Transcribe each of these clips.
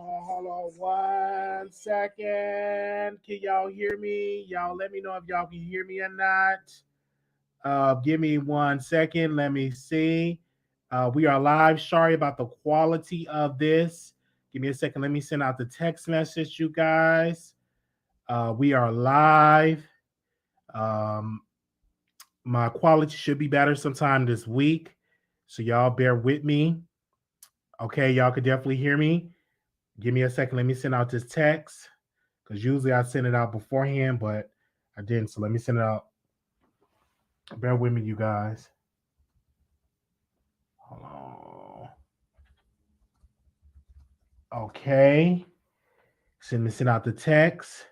Hold on 1 second. Can y'all hear me? Y'all let me know if y'all can hear me or not. Give me 1 second. Let me see. We are live. Sorry about the quality of this. Give me a second. Let me send out the text message, you guys. We are live. Um, my quality should be better sometime this week. So y'all bear with me. Okay, y'all could definitely hear me. Give me a second. Let me send out this text because usually I send it out beforehand, but I didn't. So let me send it out. Bear with me, you guys. Hold on. Okay. Send out the text.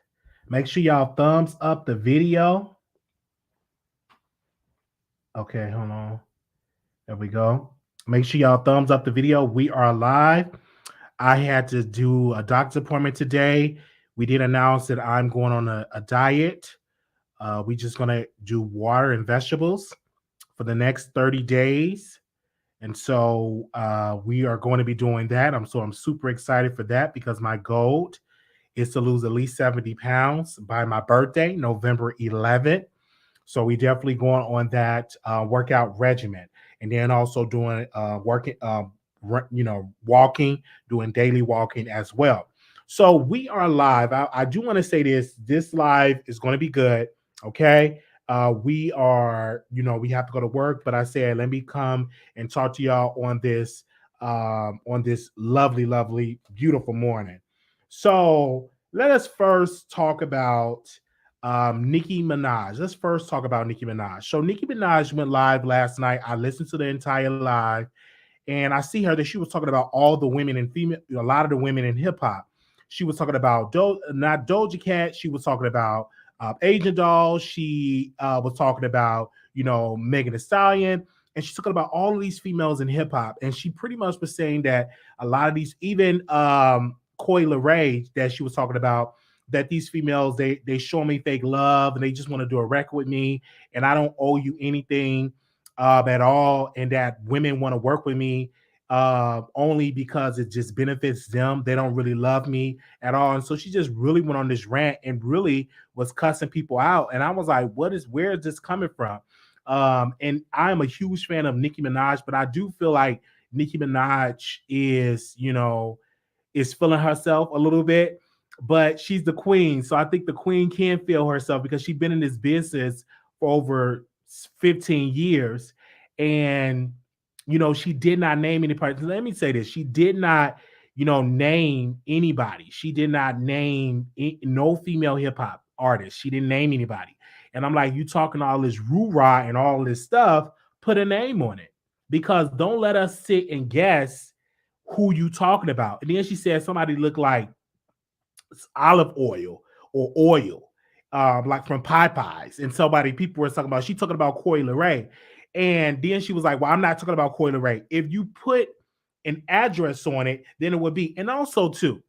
Make sure y'all thumbs up the video. Okay, hold on. There we go. Make sure y'all thumbs up the video. We are live. I had to do a doctor's appointment today. We did announce that I'm going on a diet. We just gonna do water and vegetables for the next 30 days. And so we are going to be doing that. I'm super excited for that because my goal is to lose at least 70 pounds by my birthday, November 11th. So we definitely going on that workout regimen, and then also doing walking, doing daily walking as well. So we are live. I do want to say this. This live is going to be good. Okay. We are, we have to go to work, but I said, let me come and talk to y'all on this lovely, lovely, beautiful morning. So let us first talk about Nicki Minaj. Let's first talk about Nicki Minaj. So Nicki Minaj went live last night. I listened to the entire live, and I see her that she was talking about all the women in female, a lot of the women in hip hop. She was talking about not Doja Cat. She was talking about Asian Doll. She was talking about Megan Thee Stallion, and she's talking about all of these females in hip hop. And she pretty much was saying that a lot of these, even Coi Leray, that she was talking about, that these females they show me fake love and they just want to do a record with me, and I don't owe you anything at all, and that women want to work with me only because it just benefits them. They don't really love me at all. And so she just really went on this rant and really was cussing people out. And I was like, where is this coming from? And I'm a huge fan of Nicki Minaj, but I do feel like Nicki Minaj is feeling herself a little bit, but she's the queen. So I think the queen can feel herself because she's been in this business for over 15 years. And, she did not name any parts. Let me say this. She did not, name anybody. She did not name no female hip hop artist. She didn't name anybody. And I'm like, you talking all this rah and all this stuff, put a name on it, because don't let us sit and guess who you talking about. And then she said somebody looked like olive oil or oil, like from Popeyes. And people were talking about, she talking about Coi Leray. And then she was like, well, I'm not talking about Coi Leray. If you put an address on it, then it would be. And also too,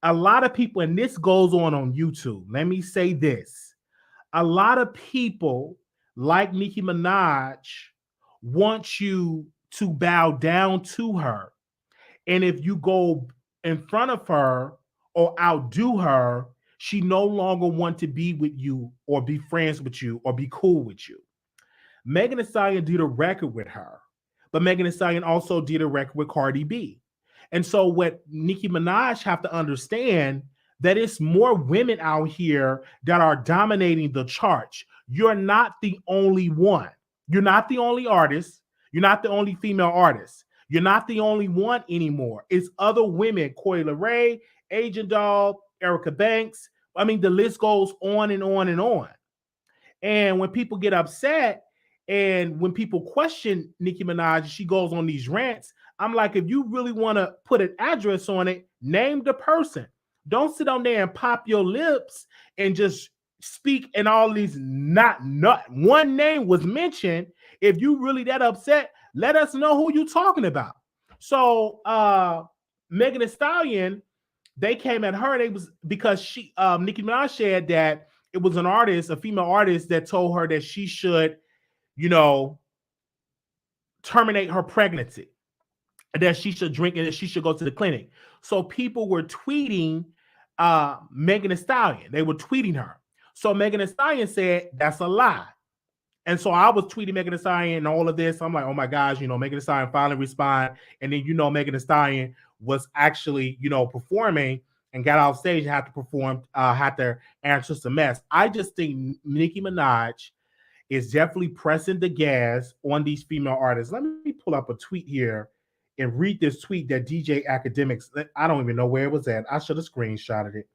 a lot of people, and this goes on YouTube. Let me say this. A lot of people like Nicki Minaj want you to bow down to her. And if you go in front of her or outdo her, she no longer want to be with you or be friends with you or be cool with you. Megan Thee Stallion did a record with her, but Megan Thee Stallion also did a record with Cardi B. And so what Nicki Minaj have to understand, that it's more women out here that are dominating the charts. You're not the only one. You're not the only artist. You're not the only female artist. You're not the only one anymore. It's other women, Coi Leray, Asian Doll, Erica Banks. I mean, the list goes on and on and on. And when people get upset and when people question Nicki Minaj, she goes on these rants. I'm like, if you really want to put an address on it, name the person. Don't sit on there and pop your lips and just speak and all these not one name was mentioned. If you really that upset, let us know who you talking about. So Megan Thee Stallion, they came at her. They was because she Nicki Minaj said that it was an artist, a female artist, that told her that she should, terminate her pregnancy, and that she should drink and that she should go to the clinic. So people were tweeting Megan Thee Stallion. They were tweeting her. So Megan Thee Stallion said that's a lie. And so I was tweeting Megan Thee Stallion and all of this. I'm like, oh my gosh, Megan Thee Stallion finally responded. And then, Megan Thee Stallion was actually, performing and got off stage and had to perform, had to answer some mess. I just think Nicki Minaj is definitely pressing the gas on these female artists. Let me pull up a tweet here and read this tweet that DJ Academics, I don't even know where it was at. I should have screenshotted it.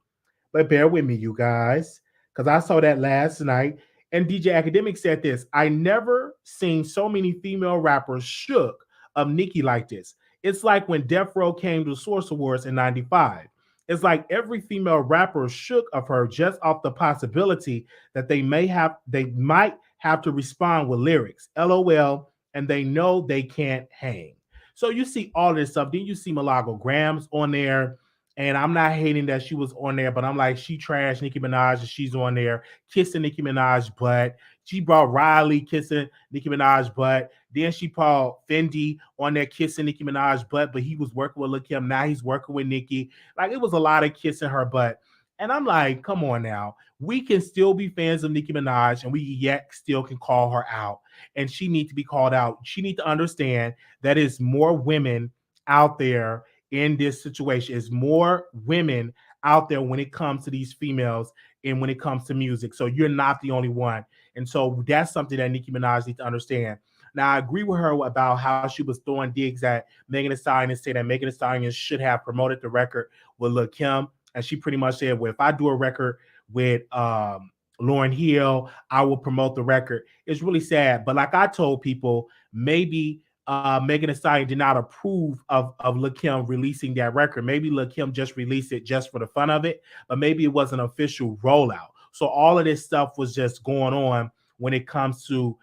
But bear with me, you guys, because I saw that last night. And DJ Academic said this: I never seen so many female rappers shook of Nicki like this. It's like when Death Row came to Source Awards in 95. It's like every female rapper shook of her just off the possibility that they might have to respond with lyrics. LOL, and they know they can't hang. So you see all this stuff. Then you see Malago Grams on there. And I'm not hating that she was on there, but I'm like, she trashed Nicki Minaj and she's on there kissing Nicki Minaj butt. She brought Riley kissing Nicki Minaj butt. Then she brought Fendi on there kissing Nicki Minaj butt, but he was working with Lil Kim. Now he's working with Nicki. Like, it was a lot of kissing her butt. And I'm like, come on now. We can still be fans of Nicki Minaj and we yet still can call her out. And she needs to be called out. She needs to understand that it's more women out there in this situation. Is more women out there when it comes to these females and when it comes to music. So you're not the only one. And so that's something that Nicki Minaj needs to understand. Now, I agree with her about how she was throwing digs at Megan Thee Stallion and saying that Megan Thee Stallion should have promoted the record with Lil Kim. And she pretty much said, well, if I do a record with Lauryn Hill, I will promote the record. It's really sad. But like I told people, maybe Megan Thee Stallion did not approve of Lil Kim releasing that record. Maybe Lil Kim just released it just for the fun of it, but maybe it was an official rollout. So all of this stuff was just going on when it comes to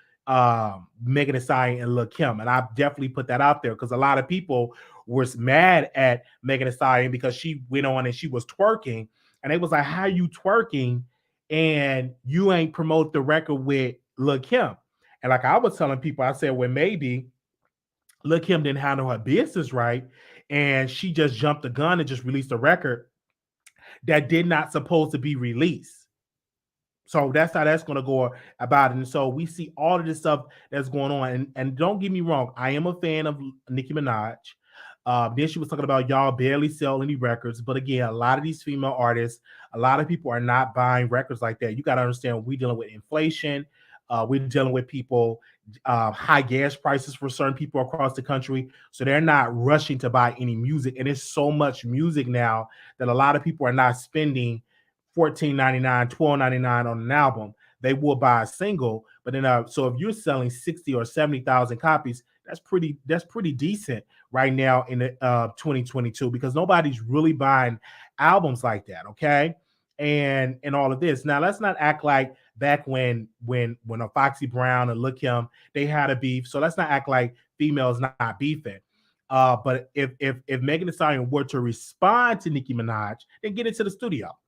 Megan Thee Stallion and Lil Kim. And I definitely put that out there because a lot of people was mad at Megan Thee Stallion because she went on and she was twerking. And they was like, how you twerking and you ain't promote the record with Lil Kim? And like I was telling people, I said, well, maybe Lil Kim didn't handle her business right, and she just jumped the gun and just released a record that did not supposed to be released. So that's how that's going to go about it. And so we see all of this stuff that's going on. And don't get me wrong, I am a fan of Nicki Minaj. Then she was talking about y'all barely sell any records. But again, a lot of these female artists, a lot of people are not buying records like that. You got to understand, we're dealing with inflation. We're dealing with people, high gas prices for certain people across the country. So they're not rushing to buy any music. And there's so much music now that a lot of people are not spending $14.99, $12.99 on an album. They will buy a single, but then so if you're selling 60 or 70,000 copies, that's pretty decent right now in the 2022, because nobody's really buying albums like that. Okay. And all of this. Now let's not act like back when a Foxy Brown and Lil Kim, they had a beef. So let's not act like females not beefing. But if Megan Thee Stallion were to respond to Nicki Minaj, then get into the studio.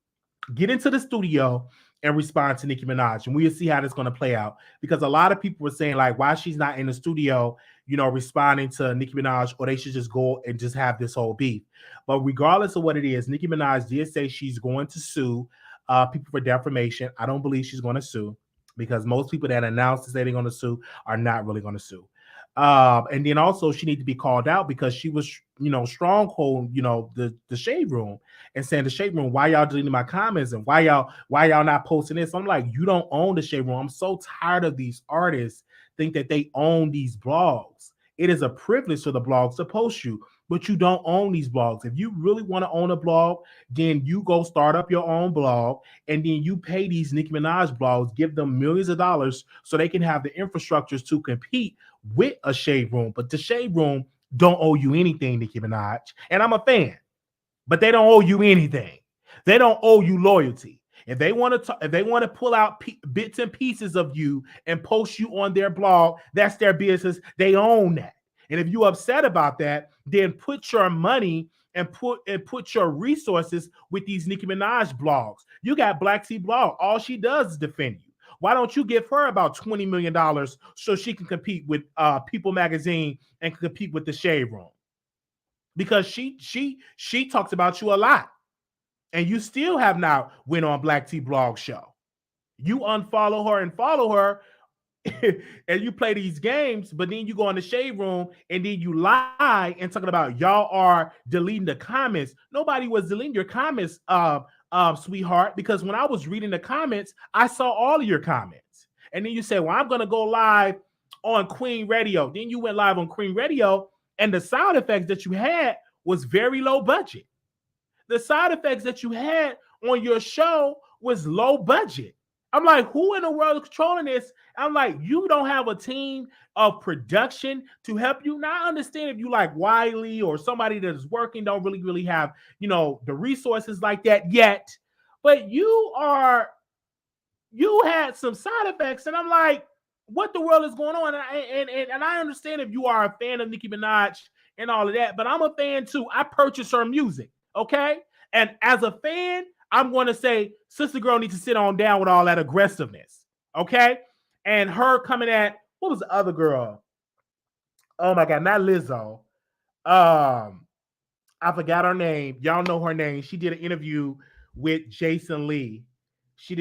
Get into the studio and respond to Nicki Minaj, and we'll see how this is going to play out. Because a lot of people were saying, like, why she's not in the studio, responding to Nicki Minaj, or they should just go and just have this whole beef. But regardless of what it is, Nicki Minaj did say she's going to sue people for defamation. I don't believe she's going to sue, because most people that announce to say they're going to sue are not really going to sue. And then also she needs to be called out because she was, stronghold, the Shade Room, and saying the Shade Room, why y'all deleting my comments and why y'all not posting this? I'm like, you don't own the Shade Room. I'm so tired of these artists think that they own these blogs. It is a privilege to the blogs to post you, but you don't own these blogs. If you really want to own a blog, then you go start up your own blog, and then you pay these Nicki Minaj blogs, give them millions of dollars so they can have the infrastructures to compete with a Shade Room. But the Shade Room don't owe you anything, Nicki Minaj. And I'm a fan, but they don't owe you anything. They don't owe you loyalty. If they want to pull out bits and pieces of you and post you on their blog, that's their business. They own that. And if you're upset about that, then put your money and put your resources with these Nicki Minaj blogs. You got Black Sea Blog. All she does is defend you. Why don't you give her about $20 million so she can compete with People Magazine and compete with the Shade Room? because she talks about you a lot, and you still have not went on Black T Blog Show. You unfollow her and follow her, and you play these games, but then you go in the shade room and then you lie and talking about y'all are deleting the comments. Nobody was deleting your comments, sweetheart, because when I was reading the comments, I saw all of your comments. And then you say, well, I'm gonna go live on Queen Radio. Then you went live on Queen Radio, and the sound effects that you had was very low budget. The side effects that you had on your show was low budget. I'm like, who in the world is controlling this? I'm like, you don't have a team of production to help you. Now, I understand if you like Wiley or somebody that is working, don't really have, the resources like that yet. But you had some side effects, and I'm like, what the world is going on? And I understand if you are a fan of Nicki Minaj and all of that, but I'm a fan too. I purchase her music, okay? And as a fan, I'm going to say, sister girl needs to sit on down with all that aggressiveness, okay? And her coming at, what was the other girl? Oh my God, not Lizzo. I forgot her name. Y'all know her name. She did an interview with Jason Lee. She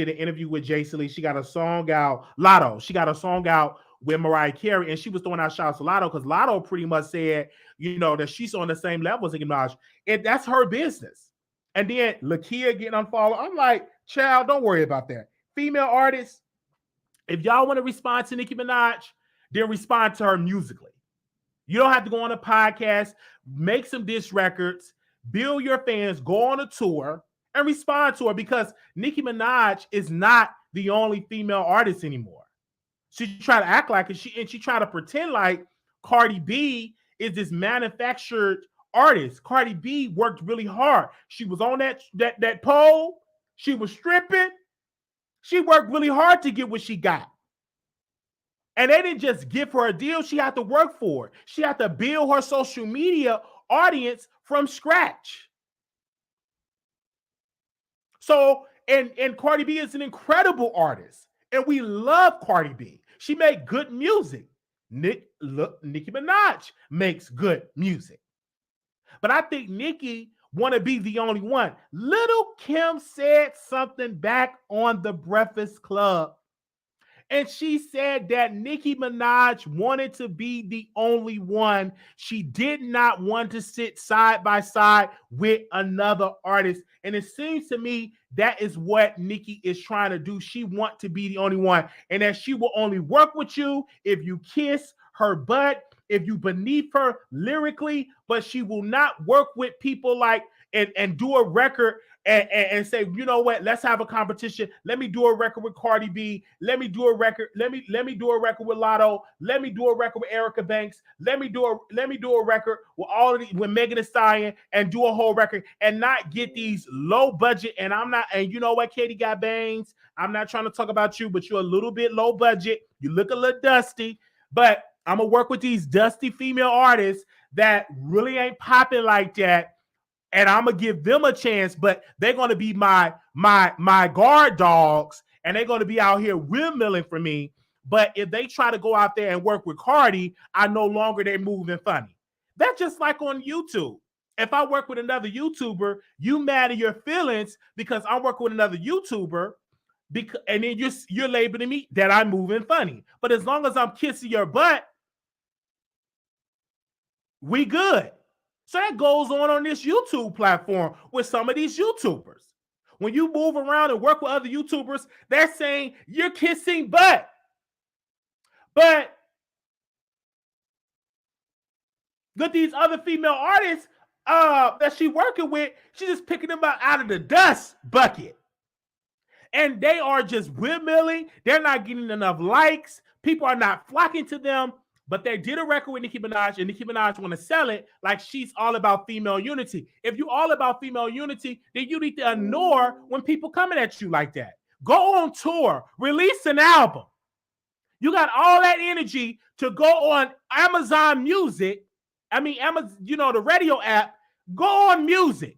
got a song out, Lotto. She got a song out with Mariah Carey, and she was throwing out shots to Lotto because Lotto pretty much said, that she's on the same level as Nicki Minaj. And that's her business. And then Lakia getting unfollowed. I'm like, child, don't worry about that. Female artists, if y'all want to respond to Nicki Minaj, then respond to her musically. You don't have to go on a podcast, make some diss records, build your fans, go on a tour, and respond to her, because Nicki Minaj is not the only female artist anymore. She try to act like it, and she try to pretend like Cardi B is this manufactured artist. Cardi B worked really hard. She was on that pole. She was stripping. She worked really hard to get what she got. And they didn't just give her a deal. She had to work for it. She had to build her social media audience from scratch. So, and Cardi B is an incredible artist. And we love Cardi B. She made good music. Nicki Minaj makes good music. But I think Nicki want to be the only one. Little Kim said something back on The Breakfast Club. And she said that Nicki Minaj wanted to be the only one. She did not want to sit side by side with another artist. And it seems to me that is what Nicki is trying to do. She wants to be the only one. And that she will only work with you if you kiss her butt, if you beneath her lyrically, but she will not work with people like and do a record and say, you know what, let's have a competition. Let me do a record with Cardi B. Let me do a record. Let me do a record with Lotto. Let me do a record with Erica Banks. Let me do a record with all of these, with Megan Thee Stallion, and do a whole record and not get these low budget. And you know what, Katie got bangs. I'm not trying to talk about you, but you're a little bit low budget. You look a little dusty, but I'm gonna work with these dusty female artists that really ain't popping like that. And I'm gonna give them a chance, but they're gonna be my guard dogs, and they're gonna be out here windmilling for me. But if they try to go out there and work with Cardi, I no longer they're moving funny. That's just like on YouTube. If I work with another YouTuber, you mad at your feelings because I'm working with another YouTuber, and then you're labeling me that I'm moving funny. But as long as I'm kissing your butt, we good. So that goes on this YouTube platform with some of these YouTubers. When you move around and work with other YouTubers, they're saying you're kissing butt. But with these other female artists that she's working with, she's just picking them out of the dust bucket. And they are just windmilling. They're not getting enough likes. People are not flocking to them. But they did a record with Nicki Minaj, and Nicki Minaj want to sell it like she's all about female unity. If you're all about female unity, then you need to ignore when people coming at you like that. Go on tour, release an album. You got all that energy to go on Amazon Music. Amazon, the radio app. Go on music.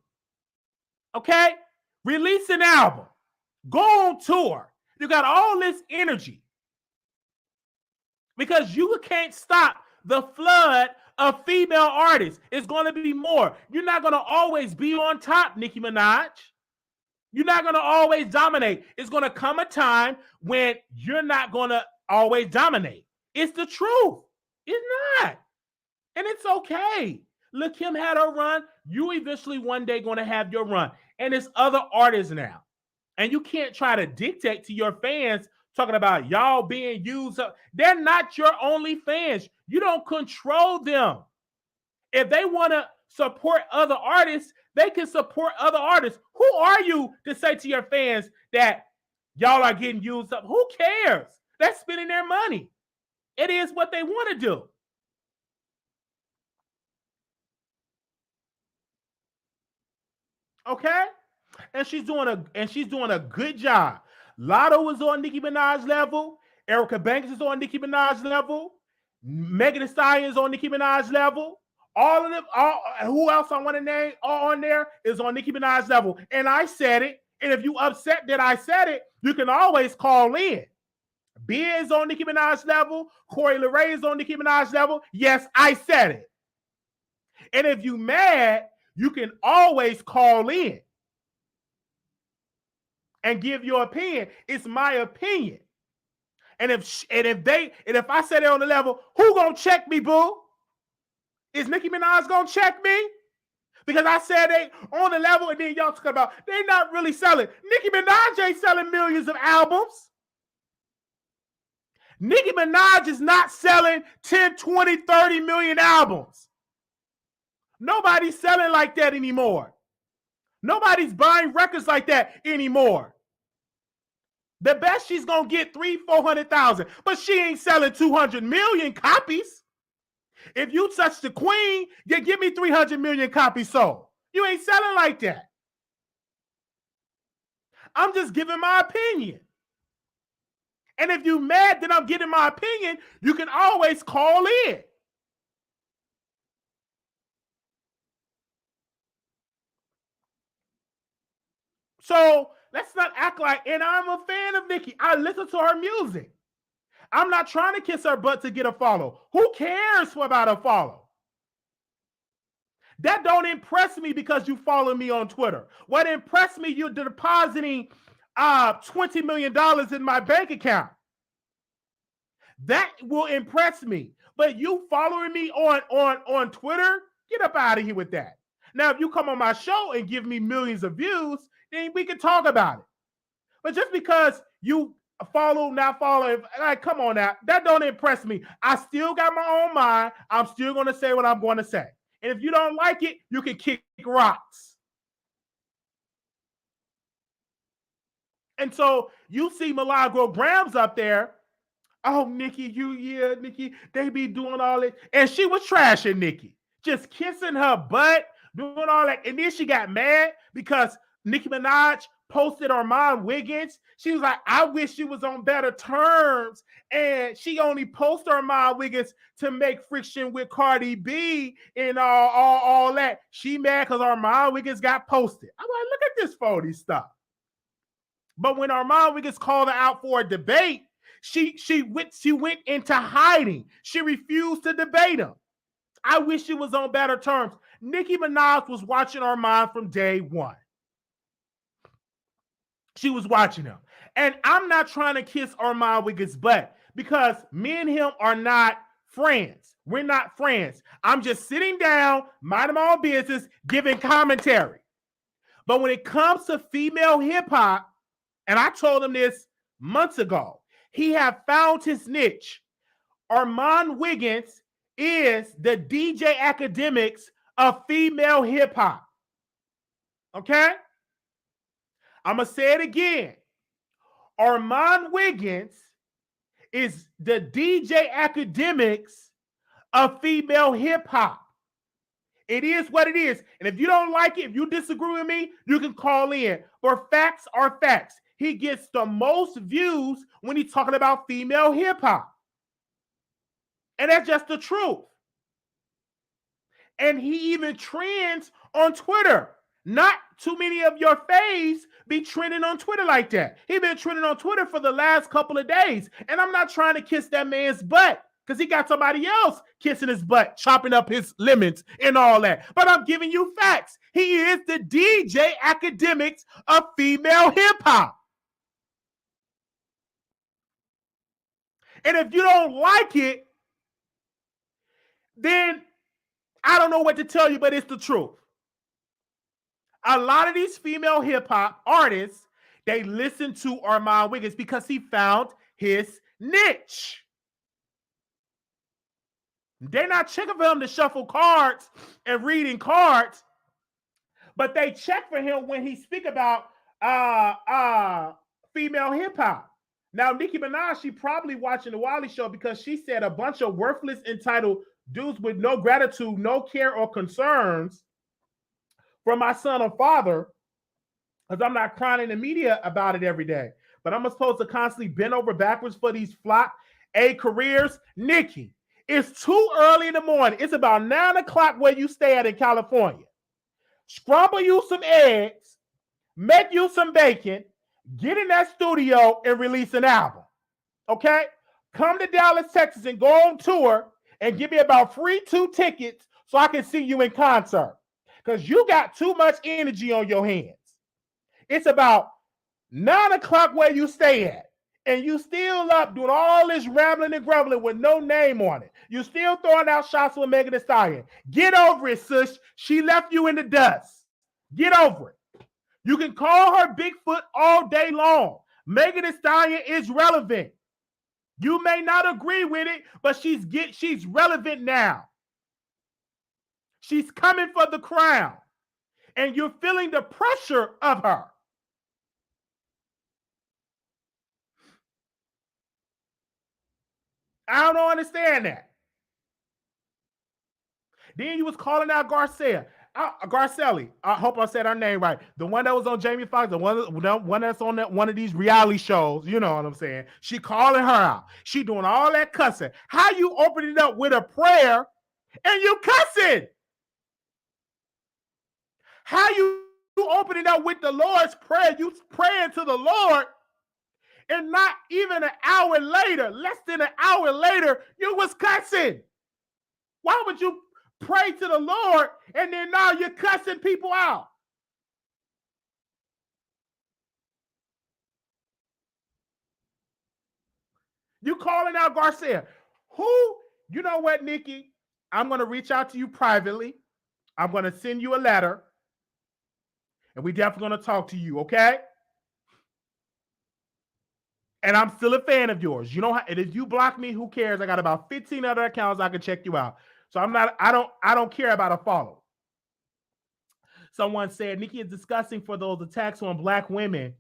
Okay? Release an album. Go on tour. You got all this energy. Because you can't stop the flood a female artist. It's going to be more. You're not going to always be on top, Nicki Minaj. You're not going to always dominate. It's going to come a time when you're not going to always dominate. It's the truth. It's not. And it's okay. Look, Kim had her run. You eventually one day going to have your run. And it's other artists now. And you can't try to dictate to your fans talking about y'all being used. They're not your only fans. You don't control them. If they want to support other artists, they can support other artists. Who are you to say to your fans that y'all are getting used up? Who cares? They're spending their money. It is what they want to do. Okay? And she's doing a good job. Lotto was on Nicki Minaj level. Erica Banks is on Nicki Minaj level. Megan Thee Stallion is on Nicki Minaj level. All of them, who else I want to name all on there is on Nicki Minaj level. And I said it. And if you upset that I said it, you can always call in. Bia is on Nicki Minaj level. Corey LeRae is on Nicki Minaj level. Yes, I said it. And if you mad, you can always call in and give your opinion. It's my opinion. And if I say they're on the level, who gonna check me, boo? Is Nicki Minaj gonna check me? Because I said they on the level, and then y'all talk about they're not really selling. Nicki Minaj ain't selling millions of albums. Nicki Minaj is not selling 10, 20, 30 million albums. Nobody's selling like that anymore. Nobody's buying records like that anymore. The best she's gonna get 300,000-400,000, but she ain't selling 200 million copies. If you touch the queen, you give me 300 million copies sold. You ain't selling like that. I'm just giving my opinion. And if you mad that I'm giving my opinion, you can always call in. So let's not act like, and I'm a fan of Nicki. I listen to her music. I'm not trying to kiss her butt to get a follow. Who cares about a follow? That don't impress me because you follow me on Twitter. What impressed me, you're depositing $20 million in my bank account. That will impress me. But you following me on Twitter, get up out of here with that. Now, if you come on my show and give me millions of views, then we can talk about it. But just because you follow, not follow, like, come on now, that don't impress me. I still got my own mind. I'm still going to say what I'm going to say. And if you don't like it, you can kick rocks. And so you see Milagro Grams up there. Oh, Nicki, Nicki, they be doing all it. And she was trashing Nicki, just kissing her butt, doing all that. And then she got mad because Nicki Minaj posted Armon Wiggins. She was like, I wish she was on better terms. And she only posted Armon Wiggins to make friction with Cardi B and all that. She mad because Armon Wiggins got posted. I'm like, look at this phony stuff. But when Armon Wiggins called her out for a debate, she went into hiding. She refused to debate him. I wish she was on better terms. Nicki Minaj was watching Armon from day one. She was watching him. And I'm not trying to kiss Armon Wiggins' butt because me and him are not friends. We're not friends. I'm just sitting down, minding my own business, giving commentary. But when it comes to female hip-hop, and I told him this months ago, he have found his niche. Armon Wiggins is the DJ Academics of female hip-hop. Okay? I'm going to say it again. Armon Wiggins is the DJ Academics of female hip-hop. It is what it is. And if you don't like it, if you disagree with me, you can call in. But facts are facts. He gets the most views when he's talking about female hip-hop. And that's just the truth. And he even trends on Twitter. Not too many of your faves be trending on Twitter like that. He's been trending on Twitter for the last couple of days. And I'm not trying to kiss that man's butt. because he got somebody else kissing his butt, chopping up his lemons and all that. But I'm giving you facts. He is the DJ Academics of female hip hop. And if you don't like it, then I don't know what to tell you, but it's the truth. A lot of these female hip hop artists, they listen to Armon Wiggins because he found his niche. They're not checking for him to shuffle cards and reading cards, but they check for him when he speak about female hip hop. Now, Nicki Minaj, she probably watching the Wiley Show because she said a bunch of worthless, entitled dudes with no gratitude, no care or concerns for my son or father, because I'm not crying in the media about it every day. But I'm supposed to constantly bend over backwards for these flop A careers. Nicki, it's too early in the morning. It's about 9 o'clock where you stay at in California. Scramble you some eggs, make you some bacon, get in that studio and release an album. Okay? Come to Dallas, Texas and go on tour and give me about free 2 tickets so I can see you in concert. Because you got too much energy on your hands. It's about 9 o'clock where you stay at. And you still up doing all this rambling and grumbling with no name on it. You still throwing out shots with Megan Thee Stallion. Get over it, sis. She left you in the dust. Get over it. You can call her Bigfoot all day long. Megan Thee Stallion is relevant. You may not agree with it, but she's relevant now. She's coming for the crown. And you're feeling the pressure of her. I don't understand that. Then you was calling out Garcelli. I hope I said her name right. The one that was on Jamie Foxx, the one that's on one of these reality shows. You know what I'm saying? She calling her out. She doing all that cussing. How you open it up with a prayer and you cussing? How you open it up with the Lord's Prayer? You praying to the Lord, and not even an hour later, less than an hour later, you was cussing. Why would you pray to the Lord and then now you're cussing people out? You calling out Garcia. Who? You know what, Nicki? I'm going to reach out to you privately. I'm going to send you a letter. And we definitely going to talk to you, okay? And I'm still a fan of yours. You know, and if you block me, who cares? I got about 15 other accounts I can check you out. So I don't care about a follow. Someone said Nicki is disgusting for those attacks on black women.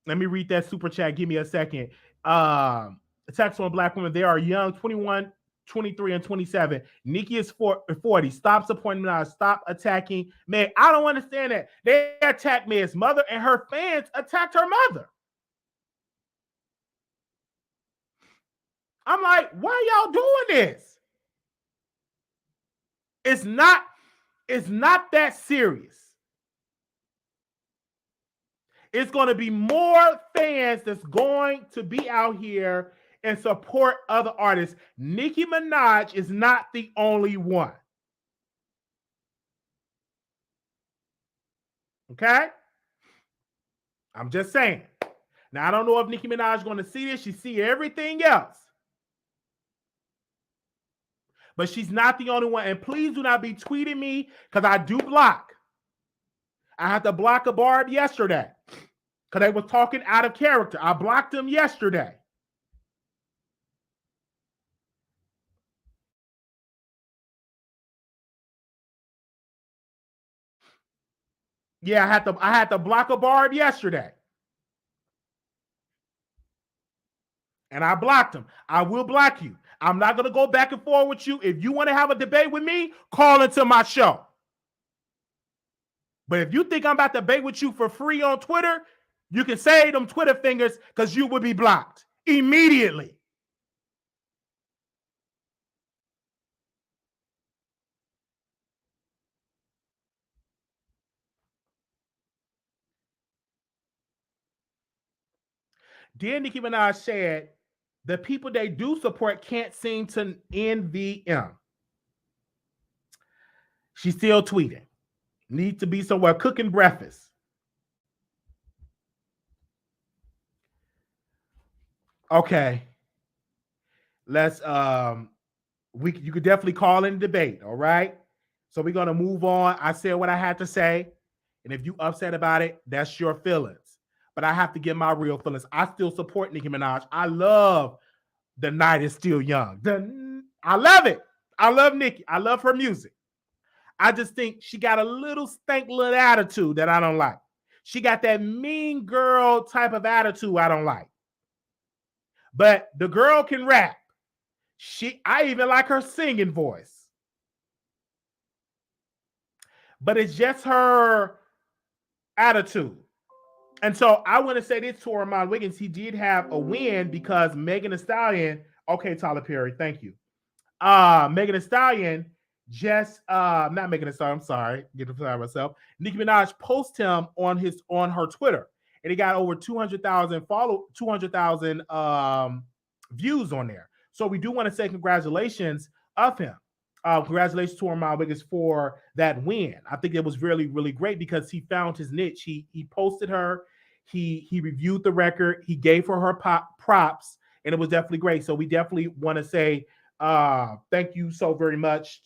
Let me read that super chat. Give me a second. Attacks on black women. They are young, 21, 23, and 27. Nicki is 40. Stop supporting Minaj. Stop attacking. Man, I don't understand that. They attacked Meg's mother, and her fans attacked her mother. I'm like, why y'all doing this? It's not that serious. It's going to be more fans that's going to be out here and support other artists. Nicki Minaj is not the only one. Okay? I'm just saying. Now, I don't know if Nicki Minaj is going to see this. She see everything else. But she's not the only one. And please do not be tweeting me because I do block. I had to block a Barb yesterday because they was talking out of character. I blocked them yesterday. Yeah, I had to block a Barb yesterday. And I blocked him. I will block you. I'm not going to go back and forth with you. If you want to have a debate with me, call into my show. But if you think I'm about to debate with you for free on Twitter, you can say them Twitter fingers because you will be blocked immediately. Then Nicki Minaj said The people they do support can't seem to NVM. She's still tweeting. Need to be somewhere cooking breakfast. Okay. Let's you could definitely call in debate, all right? So we're gonna move on. I said what I had to say, and if you upset about it, that's your feelings. But I have to get my real feelings. I still support Nicki Minaj. I love The Night Is Still Young. I love it. I love Nicki. I love her music. I just think she got a little stank little attitude that I don't like. She got that mean girl type of attitude I don't like. But the girl can rap. I even like her singing voice. But it's just her attitude. And so I want to say this to Armon Wiggins. He did have a win because Megan Thee Stallion. Okay, Tyler Perry, thank you. Megan Thee Stallion just not Megan Thee Stallion. I'm sorry, get to play myself. Nicki Minaj posted him on her Twitter, and he got over 200,000 views on there. So we do want to say congratulations of him. Congratulations to Armon Wiggins for that win. I think it was really, really great because he found his niche. He posted her, he reviewed the record, he gave her props, and it was definitely great. So we definitely want to say thank you so very much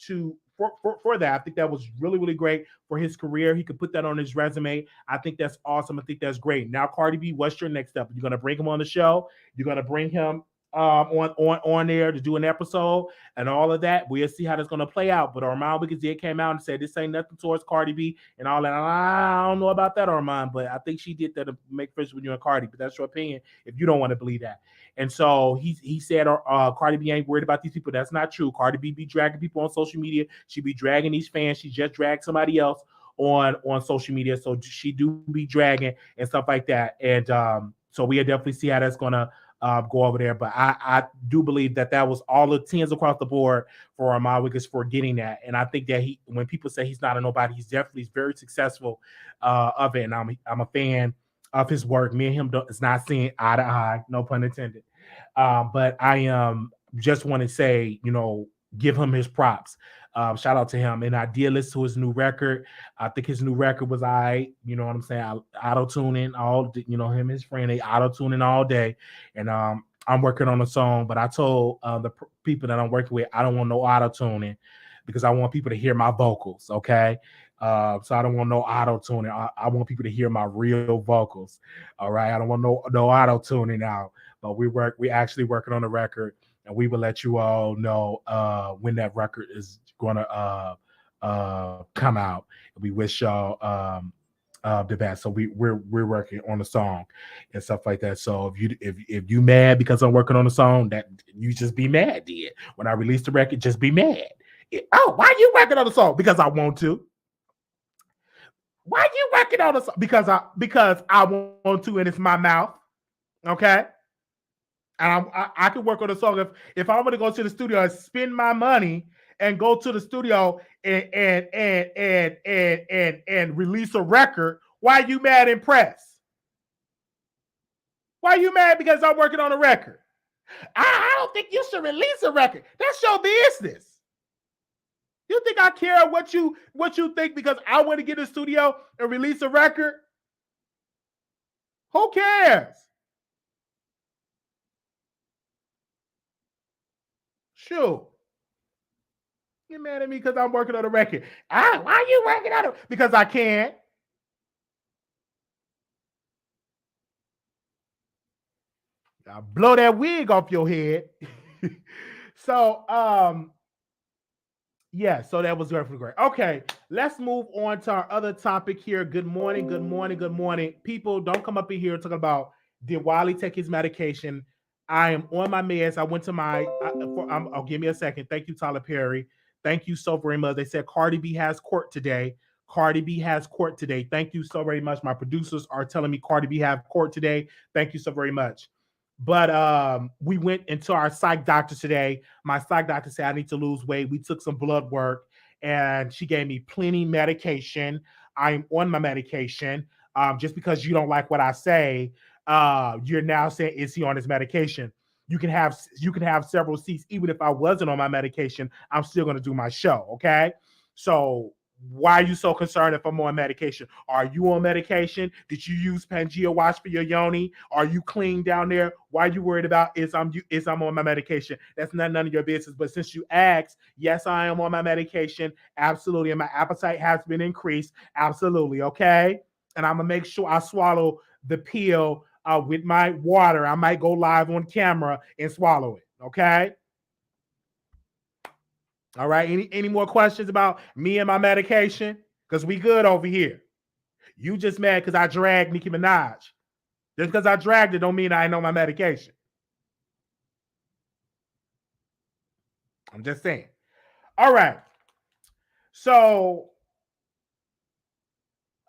for that. I think that was really, really great for his career. He could put that on his resume. I think that's awesome. I think that's great. Now, Cardi B, what's your next step? You're gonna bring him on the show. You're gonna bring him on there to do an episode and all of that. We'll see how that's going to play out. But Armon Wiggins did came out and said this ain't nothing towards Cardi B and all that. I don't know about that, Armon, but I think she did that to make friends with you and Cardi. But that's your opinion if you don't want to believe that. And so he said Cardi B ain't worried about these people. That's not true. Cardi B be dragging people on social media. She be dragging these fans. She just dragged somebody else on social media. So she do be dragging and stuff like that. And so we definitely see how that's going to go over there. But I do believe that was all the 10s across the board for Armon Wiggins for getting that. And I think that when people say he's not a nobody, he's definitely very successful of it. And I'm a fan of his work. Me and him is not seeing eye to eye, no pun intended. But I just want to say, give him his props. Shout out to him. And I did listen to his new record. I think his new record was you know what I'm saying? Auto-tuning all, him and his friend, they auto-tuning all day. And I'm working on a song, but I told the people that I'm working with, I don't want no auto-tuning because I want people to hear my vocals, okay? So I don't want no auto-tuning. I want people to hear my real vocals, all right? I don't want no auto-tuning now, but we actually working on a record. And we will let you all know when that record is going to come out. We wish y'all the best. So we're working on a song and stuff like that. So if you mad because I'm working on a song, that you just be mad. Did when I release the record, just be mad. Why you working on a song? Because I want to. Why you working on a song? Because I want to, and it's my mouth. Okay. And I can work on a song if I'm gonna go to the studio and spend my money and go to the studio and release a record. Why you mad and pressed? Why you mad because I'm working on a record? I don't think you should release a record. That's your business. You think I care what you think because I want to get in the studio and release a record? Who cares? Sure. You're mad at me because I'm working on a record. Why are you working on it? Because I can. I'll blow that wig off your head. So, yeah, so that was great. Okay, let's move on to our other topic here. Good morning, good morning, good morning. People, don't come up in here talking about did Wiley take his medication? I am on my meds. I went to my, give me a second. Thank you, Tyler Perry. Thank you so very much. They said Cardi B has court today. Cardi B has court today. Thank you so very much. My producers are telling me Cardi B have court today. Thank you so very much. But we went into our psych doctor today. My psych doctor said I need to lose weight. We took some blood work and she gave me plenty medication. I'm on my medication. Just because you don't like what I say, you're now saying, is he on his medication? you can have several seats. Even if I wasn't on my medication, I'm still going to do my show. Okay. So why are you so concerned if I'm on medication? Are you on medication? Did you use Pangea Watch for your yoni? Are you clean down there? Why are you worried about is I'm on my medication? That's none of your business. But since you asked, yes, I am on my medication. Absolutely. And my appetite has been increased. Absolutely. Okay. And I'm gonna make sure I swallow the pill with my water. I might go live on camera and swallow it. Okay. All right. Any more questions about me and my medication? Because we good over here. You just mad because I dragged Nicki Minaj. Just because I dragged it don't mean I know my medication. I'm just saying. All right. So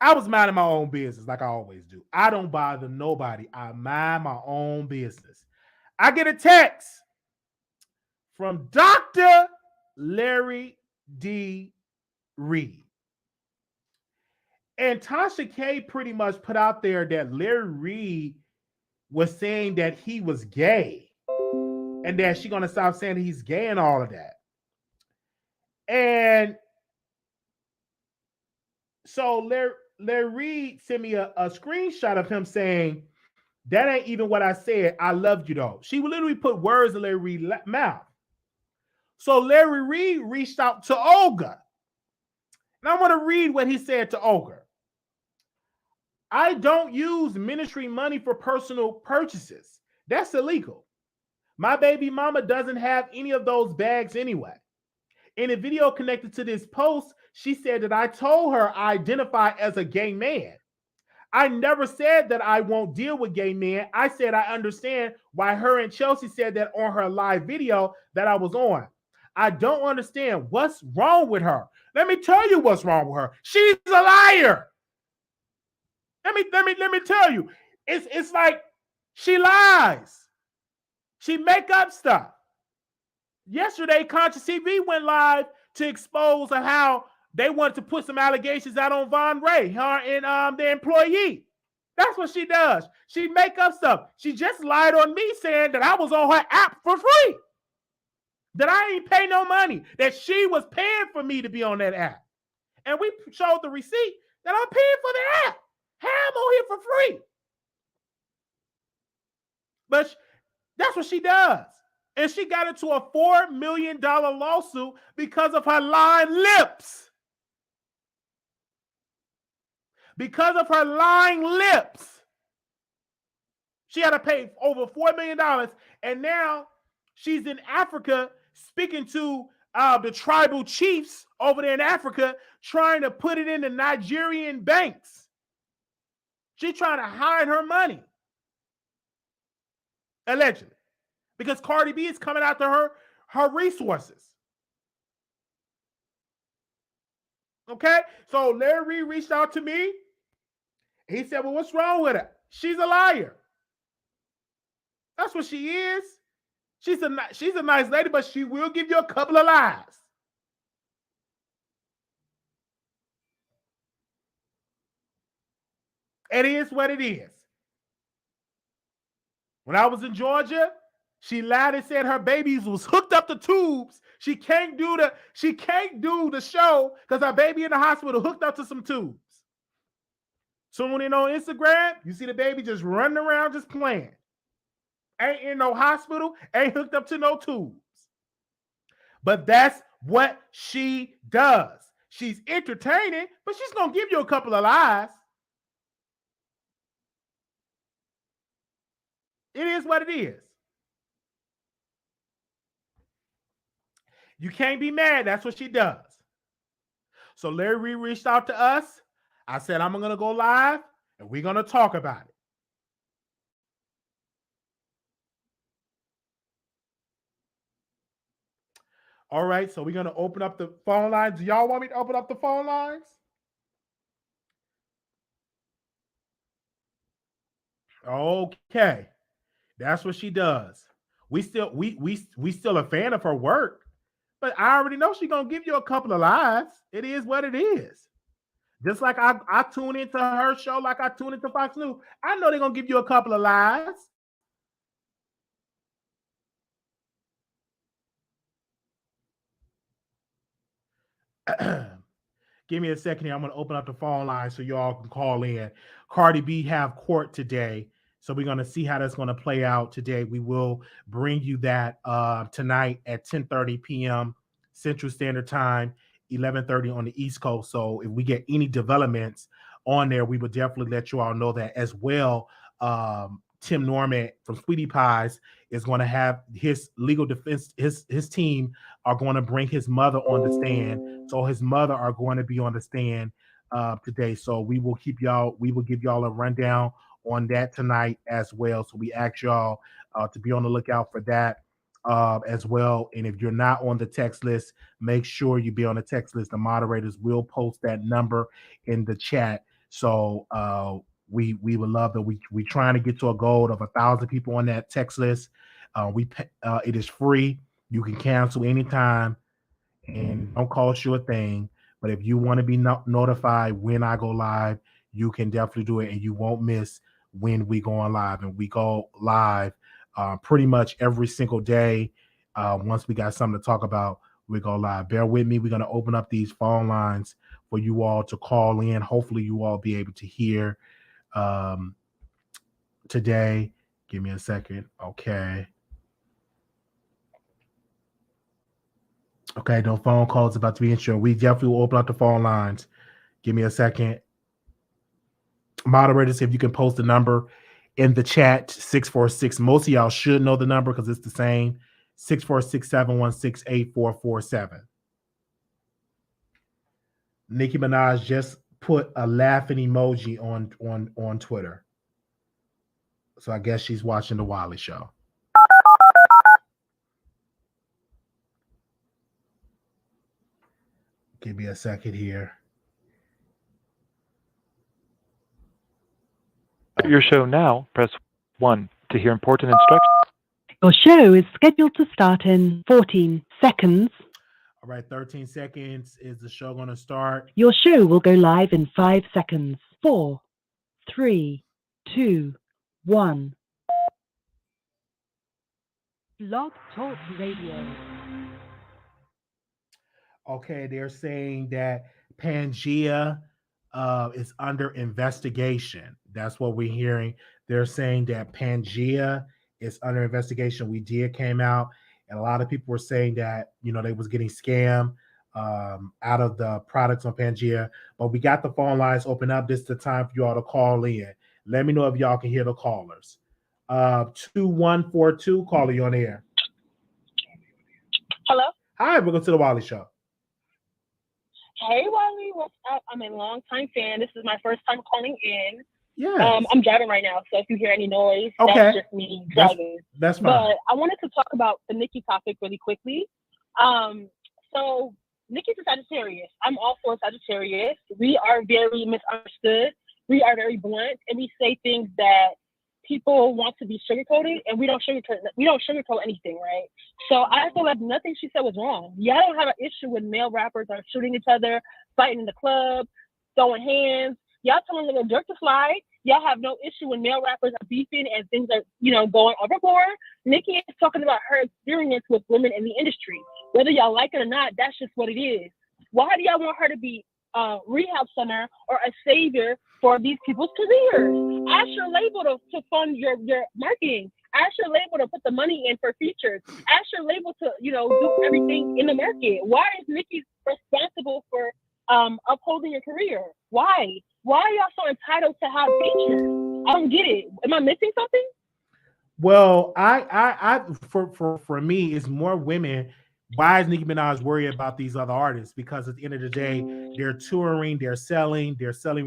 I was minding my own business like I always do. I don't bother nobody. I mind my own business. I get a text from Dr. Larry D. Reid. And Tasha K pretty much put out there that Larry Reid was saying that he was gay and that she's going to stop saying he's gay and all of that. And so Larry Reid sent me a screenshot of him saying, that ain't even what I said. I loved you though. She would literally put words in Larry Reid's mouth. So Larry Reid reached out to Olga. And I want to read what he said to Olga. I don't use ministry money for personal purchases. That's illegal. My baby mama doesn't have any of those bags anyway. In a video connected to this post, she said that I told her I identify as a gay man. I never said that I won't deal with gay men. I said I understand why her and Chelsea said that on her live video that I was on. I don't understand what's wrong with her. Let me tell you what's wrong with her. She's a liar. Let me tell you. It's like she lies. She make up stuff. Yesterday, Conscious TV went live to expose how they wanted to put some allegations out on Von Ray, her and the employee. That's what she does. She make up stuff. She just lied on me saying that I was on her app for free. That I ain't pay no money. That she was paying for me to be on that app. And we showed the receipt that I'm paying for the app. How I'm on here for free. But that's what she does. And she got into a $4 million lawsuit because of her lying lips. Because of her lying lips. She had to pay over $4 million. And now she's in Africa speaking to the tribal chiefs over there in Africa, trying to put it in the Nigerian banks. She's trying to hide her money. Allegedly. Because Cardi B is coming after her resources. Okay? So Larry Reid reached out to me. He said, well, what's wrong with her? She's a liar. That's what she is. She's a nice lady, but she will give you a couple of lies. It is what it is. When I was in Georgia, she lied and said her babies was hooked up to tubes. She can't do the show because her baby in the hospital hooked up to some tubes. Soon in on Instagram, you see the baby just running around just playing. Ain't in no hospital, ain't hooked up to no tubes. But that's what she does. She's entertaining, but she's going to give you a couple of lies. It is what it is. You can't be mad. That's what she does. So Larry reached out to us. I said, I'm going to go live and we're going to talk about it. All right. So we're going to open up the phone lines. Do y'all want me to open up the phone lines? Okay. That's what she does. We still a fan of her work, but I already know she's gonna give you a couple of lies. It is what it is. Just like I tune into her show, like I tune into Fox News. I know they're gonna give you a couple of lies. Give me a second here. I'm going to open up the phone line so y'all can call in. Cardi B have court today. So we're going to see how that's going to play out today. We will bring you that tonight at 10:30 p.m. Central Standard Time, 11:30 on the East Coast. So if we get any developments on there, we would definitely let you all know that as well. Tim Norman from Sweetie Pies is going to have his legal defense. His team are going to bring his mother on the stand. So his mother are going to be on the stand today. So we will keep y'all. We will give y'all a rundown on that tonight as well. So we ask y'all to be on the lookout for that as well. And if you're not on the text list, make sure you be on the text list. The moderators will post that number in the chat. So we would love that. We trying to get to a goal of 1,000 people on that text list. It is free. You can cancel anytime and don't cost you a thing. But if you want to be notified when I go live, you can definitely do it, and you won't miss when we go on live. And we go live pretty much every single day. Once we got something to talk about, we go live. Bear with me. We're going to open up these phone lines for you all to call in. Hopefully, you all be able to hear today. Give me a second. Okay, no phone calls about to be insured. We definitely will open up the phone lines. Give me a second. Moderators, if you can post the number in the chat, 646. Most of y'all should know the number because it's the same. 646-716-8447. Nicki Minaj just put a laughing emoji on Twitter. So I guess she's watching the Wiley Show. Give me a second here. Your show now. Press 1 to hear important instructions. Your show is scheduled to start in 14 seconds. All right, 13 seconds is the show going to start. Your show will go live in 5 seconds. 4, 3, 2, 1. Blog Talk Radio. Okay, they're saying that Pangea is under investigation. That's what we're hearing. They're saying that Pangea is under investigation. Came out, and a lot of people were saying that they was getting scammed out of the products on Pangea. But we got the phone lines open up. This is the time for you all to call in. Let me know if y'all can hear the callers. 2142, caller, you on the air. Hello. Hi, welcome to the Wiley Show. Hey, Wiley, what's up? I'm a long-time fan. This is my first time calling in. Yeah. I'm driving right now, so if you hear any noise, okay, that's just me driving. That's fine. But I wanted to talk about the Nicki topic really quickly. So Nicki's a Sagittarius. I'm all for Sagittarius. We are very misunderstood. We are very blunt, and we say things that people want to be sugarcoated, and we don't sugarcoat anything, right? So I feel like nothing she said was wrong. Y'all don't have an issue when male rappers are shooting each other, fighting in the club, throwing hands. Y'all telling little jerk to slide. Y'all have no issue when male rappers are beefing and things are, going overboard. Nicki is talking about her experience with women in the industry. Whether y'all like it or not, that's just what it is. Why do y'all want her to be a rehab center or a savior for these people's careers? Ask your label to fund your marketing. Ask your label to put the money in for features. Ask your label to, do everything in the market. Why is Nicki responsible for upholding your career? Why? Why are y'all so entitled to have features? I don't get it. Am I missing something? Well, I for me, it's more women. Why is Nicki Minaj worried about these other artists? Because at the end of the day, they're touring, they're selling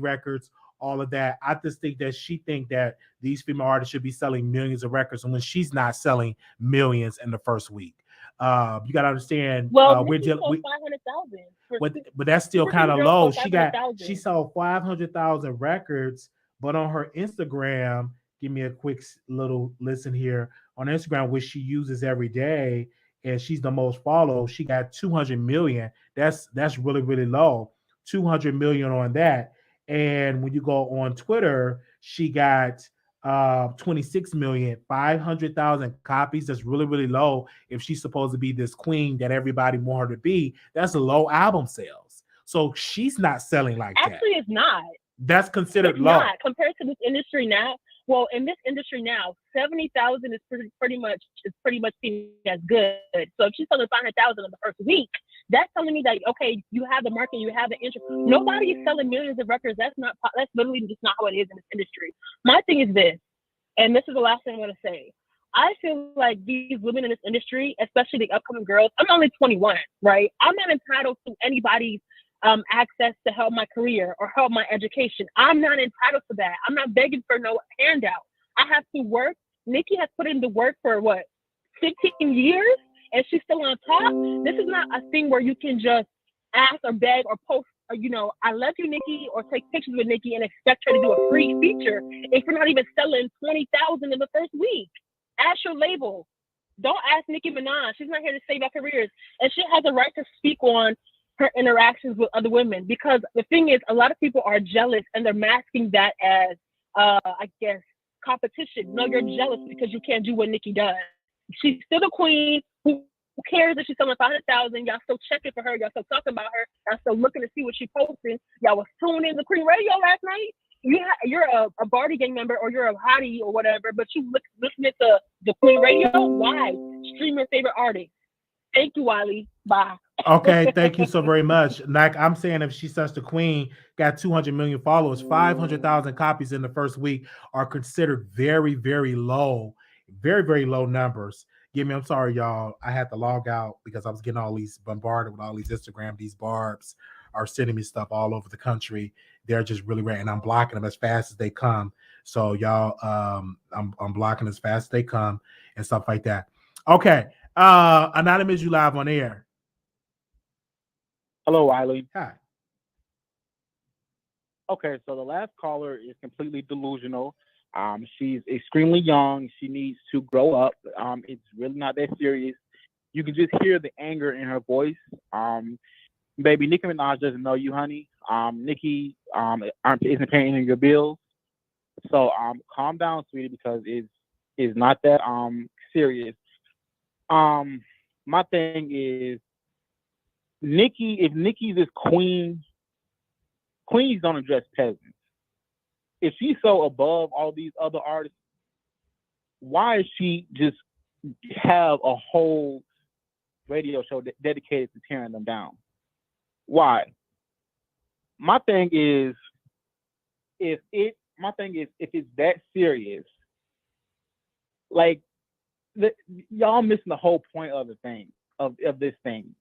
records, all of that. I just think that she think that these female artists should be selling millions of records, and when she's not selling millions in the first week. You got to understand. Well, we're sold 500,000. But that's still kind of low. She sold 500,000 records, but on her Instagram, give me a quick little listen here. On Instagram, which she uses every day, and she's the most followed, she got 200 million. That's really, really low. 200 million on that. And when you go on Twitter, she got 26 million, 500,000 copies. That's really, really low. If she's supposed to be this queen that everybody want her to be, that's a low album sales. So she's not selling like that. Actually, it's not. That's considered It's low. not compared to this industry now. Well, in this industry now, 70,000 is pretty much seen as good. So if she's selling 500,000 in the first week, that's telling me that okay, you have the market, you have the interest. Nobody is selling millions of records. That's literally just not how it is in this industry. My thing is this, and this is the last thing I want to say. I feel like these women in this industry, especially the upcoming girls, I'm only 21, right? I'm not entitled to anybody's access to help my career or help my education. I'm not entitled to that. I'm not begging for no handout. I have to work. Nicki has put in the work for 15 years, and she's still on top. This is not a thing where you can just ask or beg or post, or, I love you, Nicki, or take pictures with Nicki and expect her to do a free feature if you're not even selling 20,000 in the first week. Ask your label. Don't ask Nicki Minaj. She's not here to save our careers, and she has a right to speak on her interactions with other women, because the thing is, a lot of people are jealous and they're masking that as, I guess, competition. No, you're jealous because you can't do what Nicki does. She's still the queen. Who cares if she's selling 500,000? Y'all still checking for her. Y'all still talking about her. Y'all still looking to see what she's posting. Y'all was tuning in to Queen Radio last night. You're a Barty Gang member, or you're a hottie or whatever, but you listening to the Queen Radio. Why? Stream your favorite artist. Thank you, Wiley. Bye. Okay, thank you so very much. Like I'm saying, if she's such the queen, got 200 million followers, 500,000 copies in the first week are considered very, very low, very, very low numbers. I'm sorry, y'all. I had to log out because I was getting all these bombarded with all these Instagram. These barbs are sending me stuff all over the country. They're just really rare, and I'm blocking them as fast as they come. So y'all, I'm blocking as fast as they come and stuff like that. Okay, Anonymous, you live on air. Hello, Wiley. Hi. Okay, so the last caller is completely delusional. She's extremely young. She needs to grow up. It's really not that serious. You can just hear the anger in her voice. Baby, Nicki Minaj doesn't know you, honey. Nicki isn't paying your bills. So calm down, sweetie, because it's not that serious. My thing is, if Nicki's this queen, queens don't address peasants. If she's so above all these other artists, why is she just have a whole radio show dedicated to tearing them down? Why? My thing is, if it's that serious, like y'all missing the whole point of the thing of this thing.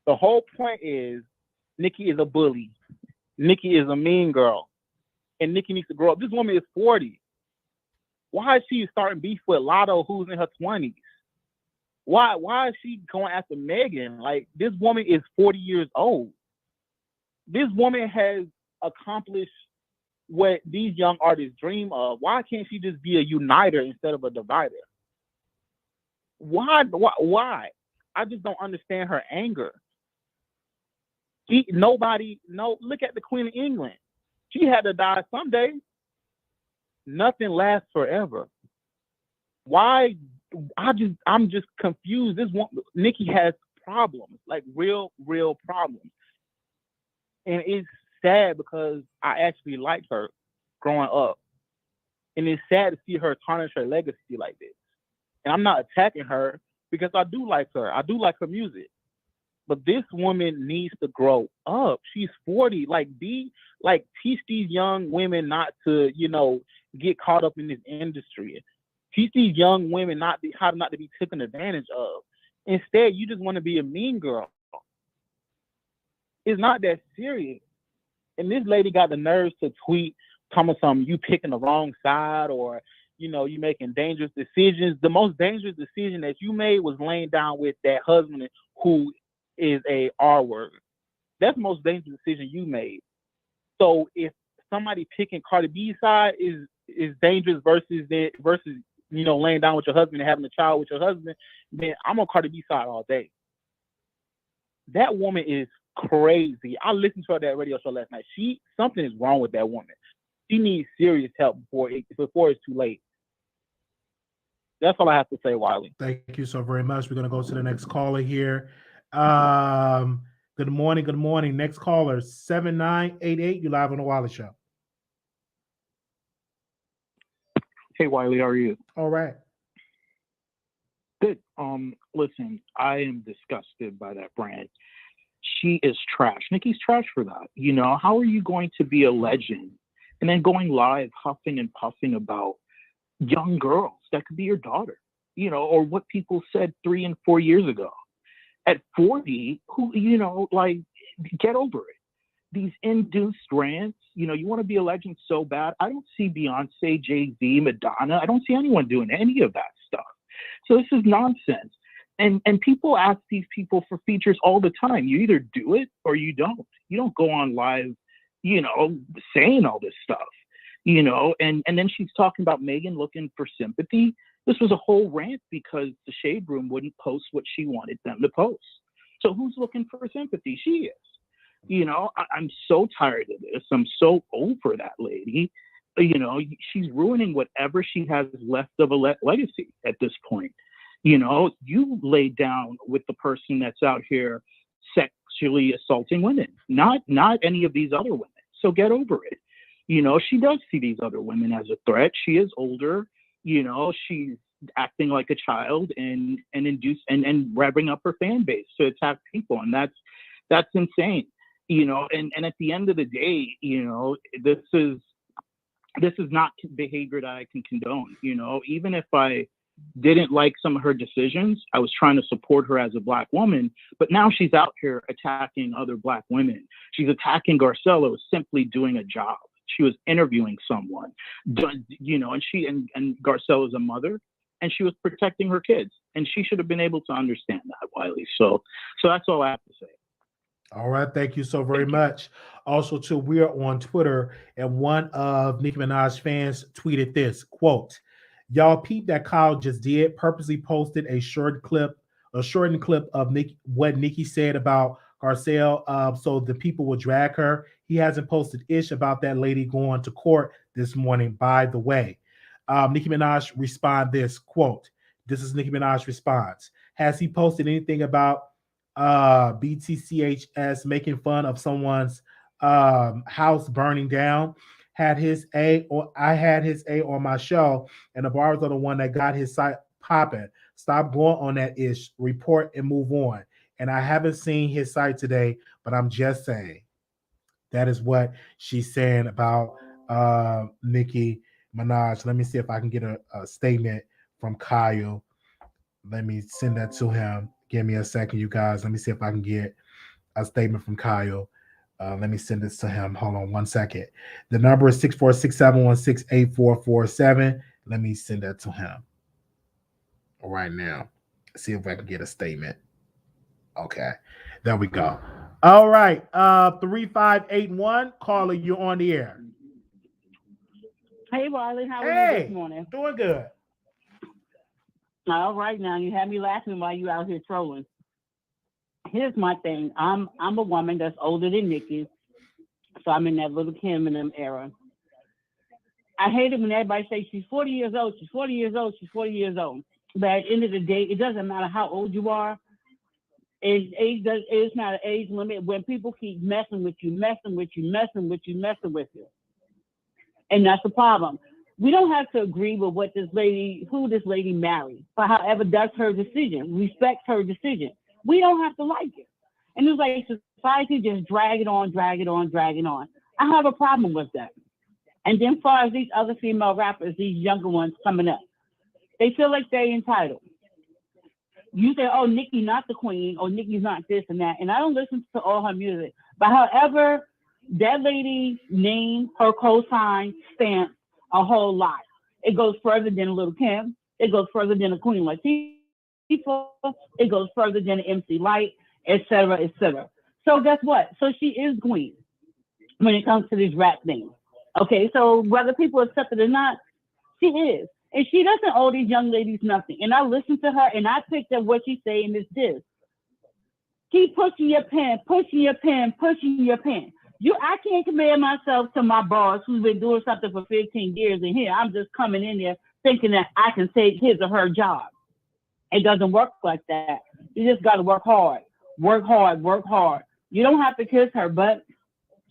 The whole point is Nicki is a bully. Nicki is a mean girl. And Nicki needs to grow up. This woman is 40. Why is she starting beef with Lotto, who's in her 20s? Why is she going after Megan? Like, this woman is 40 years old. This woman has accomplished what these young artists dream of. Why can't she just be a uniter instead of a divider? Why? I just don't understand her anger. Look at the Queen of England. She had to die someday. Nothing lasts forever. Why? I'm just confused. Nicki has problems, like real problems. And it's sad because I actually liked her growing up. And it's sad to see her tarnish her legacy like this. And I'm not attacking her because I do like her. I do like her music. But this woman needs to grow up. She's 40. Teach these young women not to, get caught up in this industry. Teach these young women how not to be taken advantage of. Instead, you just want to be a mean girl. It's not that serious. And this lady got the nerves to tweet, talking something, you picking the wrong side, or you making dangerous decisions. The most dangerous decision that you made was laying down with that husband who is a R word. That's the most dangerous decision you made. So if somebody picking Cardi B's side is dangerous versus laying down with your husband and having a child with your husband, then I'm on Cardi B's side all day. That woman is crazy. I listened to her that radio show last night. Something is wrong with that woman. She needs serious help before it's too late. That's all I have to say, Wiley. Thank you so very much. We're going to go to the next caller here. Good morning. Good morning. Next caller, 7988. You live on the Wiley Show. Hey Wiley, how are you? All right. Good. Listen, I am disgusted by that brand. She is trash. Nicki's trash for that. You know, how are you going to be a legend and then going live huffing and puffing about young girls that could be your daughter, you know, or what people said 3 and 4 years ago? At 40, who, you know, like, get over it. These induced rants, you know, you want to be a legend so bad. I don't see Beyonce, Jay-Z, Madonna. I don't see anyone doing any of that stuff. So this is nonsense. And people ask these people for features all the time. You either do it or you don't. You don't go on live, you know, saying all this stuff, you know, and then she's talking about Megan looking for sympathy. This was a whole rant because the Shade Room wouldn't post what she wanted them to post. So who's looking for sympathy? She is. You know, I'm so tired of this. I'm so over that lady. You know, she's ruining whatever she has left of a legacy at this point. You know, you laid down with the person that's out here sexually assaulting women, not any of these other women. So get over it. You know, she does see these other women as a threat. She is older. You know, she's acting like a child and revving up her fan base to attack people, and that's insane. You know, and at the end of the day, you know, this is not behavior that I can condone. You know, even if I didn't like some of her decisions, I was trying to support her as a Black woman, but now she's out here attacking other Black women. She's attacking Garcella simply doing a job. She was interviewing someone, you know, and Garcella's a mother, and she was protecting her kids, and she should have been able to understand that, Wiley. So that's all I have to say. All right, thank you so very much. Also, too, we are on Twitter, and one of Nicki Minaj fans tweeted this, quote, "Y'all peep that Kyle just did, purposely posted a shortened clip of what Nicki said about Garcelle, so the people will drag her. He hasn't posted ish about that lady going to court this morning, by the way." Nicki Minaj respond this, quote, this is Nicki Minaj response. "Has he posted anything about BTCHS making fun of someone's house burning down? I had his A on my show, and the bars are the one that got his site popping. Stop going on that ish. Report and move on. And I haven't seen his site today, but I'm just saying." That is what she's saying about Nicki Minaj. Let me see if I can get a statement from Kyle. Let me send that to him. Give me a second, you guys. Let me see if I can get a statement from Kyle. Let me send this to him. Hold on one second. The number is 646-716-8447. Let me send that to him right now. See if I can get a statement. Okay, there we go. All right, 3581, caller, you're on the air. Hey, Wiley, how are you this morning? Doing good. All right, now you had me laughing while you out here trolling. Here's my thing. I'm a woman that's older than Nicki, so I'm in that little Kim and them era. I hate it when everybody says she's 40 years old, she's 40 years old, she's 40 years old. But at the end of the day, it doesn't matter how old you are. It's not an age limit when people keep messing with you. And that's the problem. We don't have to agree with who this lady married, but however, that's her decision. Respect her decision. We don't have to like it. And it's like society just drag it on. I have a problem with that. And then as far as these other female rappers, these younger ones coming up, they feel like they're entitled. You say, oh, Nicki not the queen, or Nicki's not this and that. And I don't listen to all her music. But however, that lady's name, her cosign, stamps a whole lot. It goes further than a Little Kim. It goes further than a Queen Latifah. It goes further than an MC Light, etc., etc. So guess what? So she is queen when it comes to this rap thing. Okay, so whether people accept it or not, she is. And she doesn't owe these young ladies nothing. And I listen to her and I picked up what she's saying is this. Keep pushing your pen. I can't compare myself to my boss who's been doing something for 15 years, and here I'm just coming in there thinking that I can take his or her job. It doesn't work like that. You just got to work hard. You don't have to kiss her butt.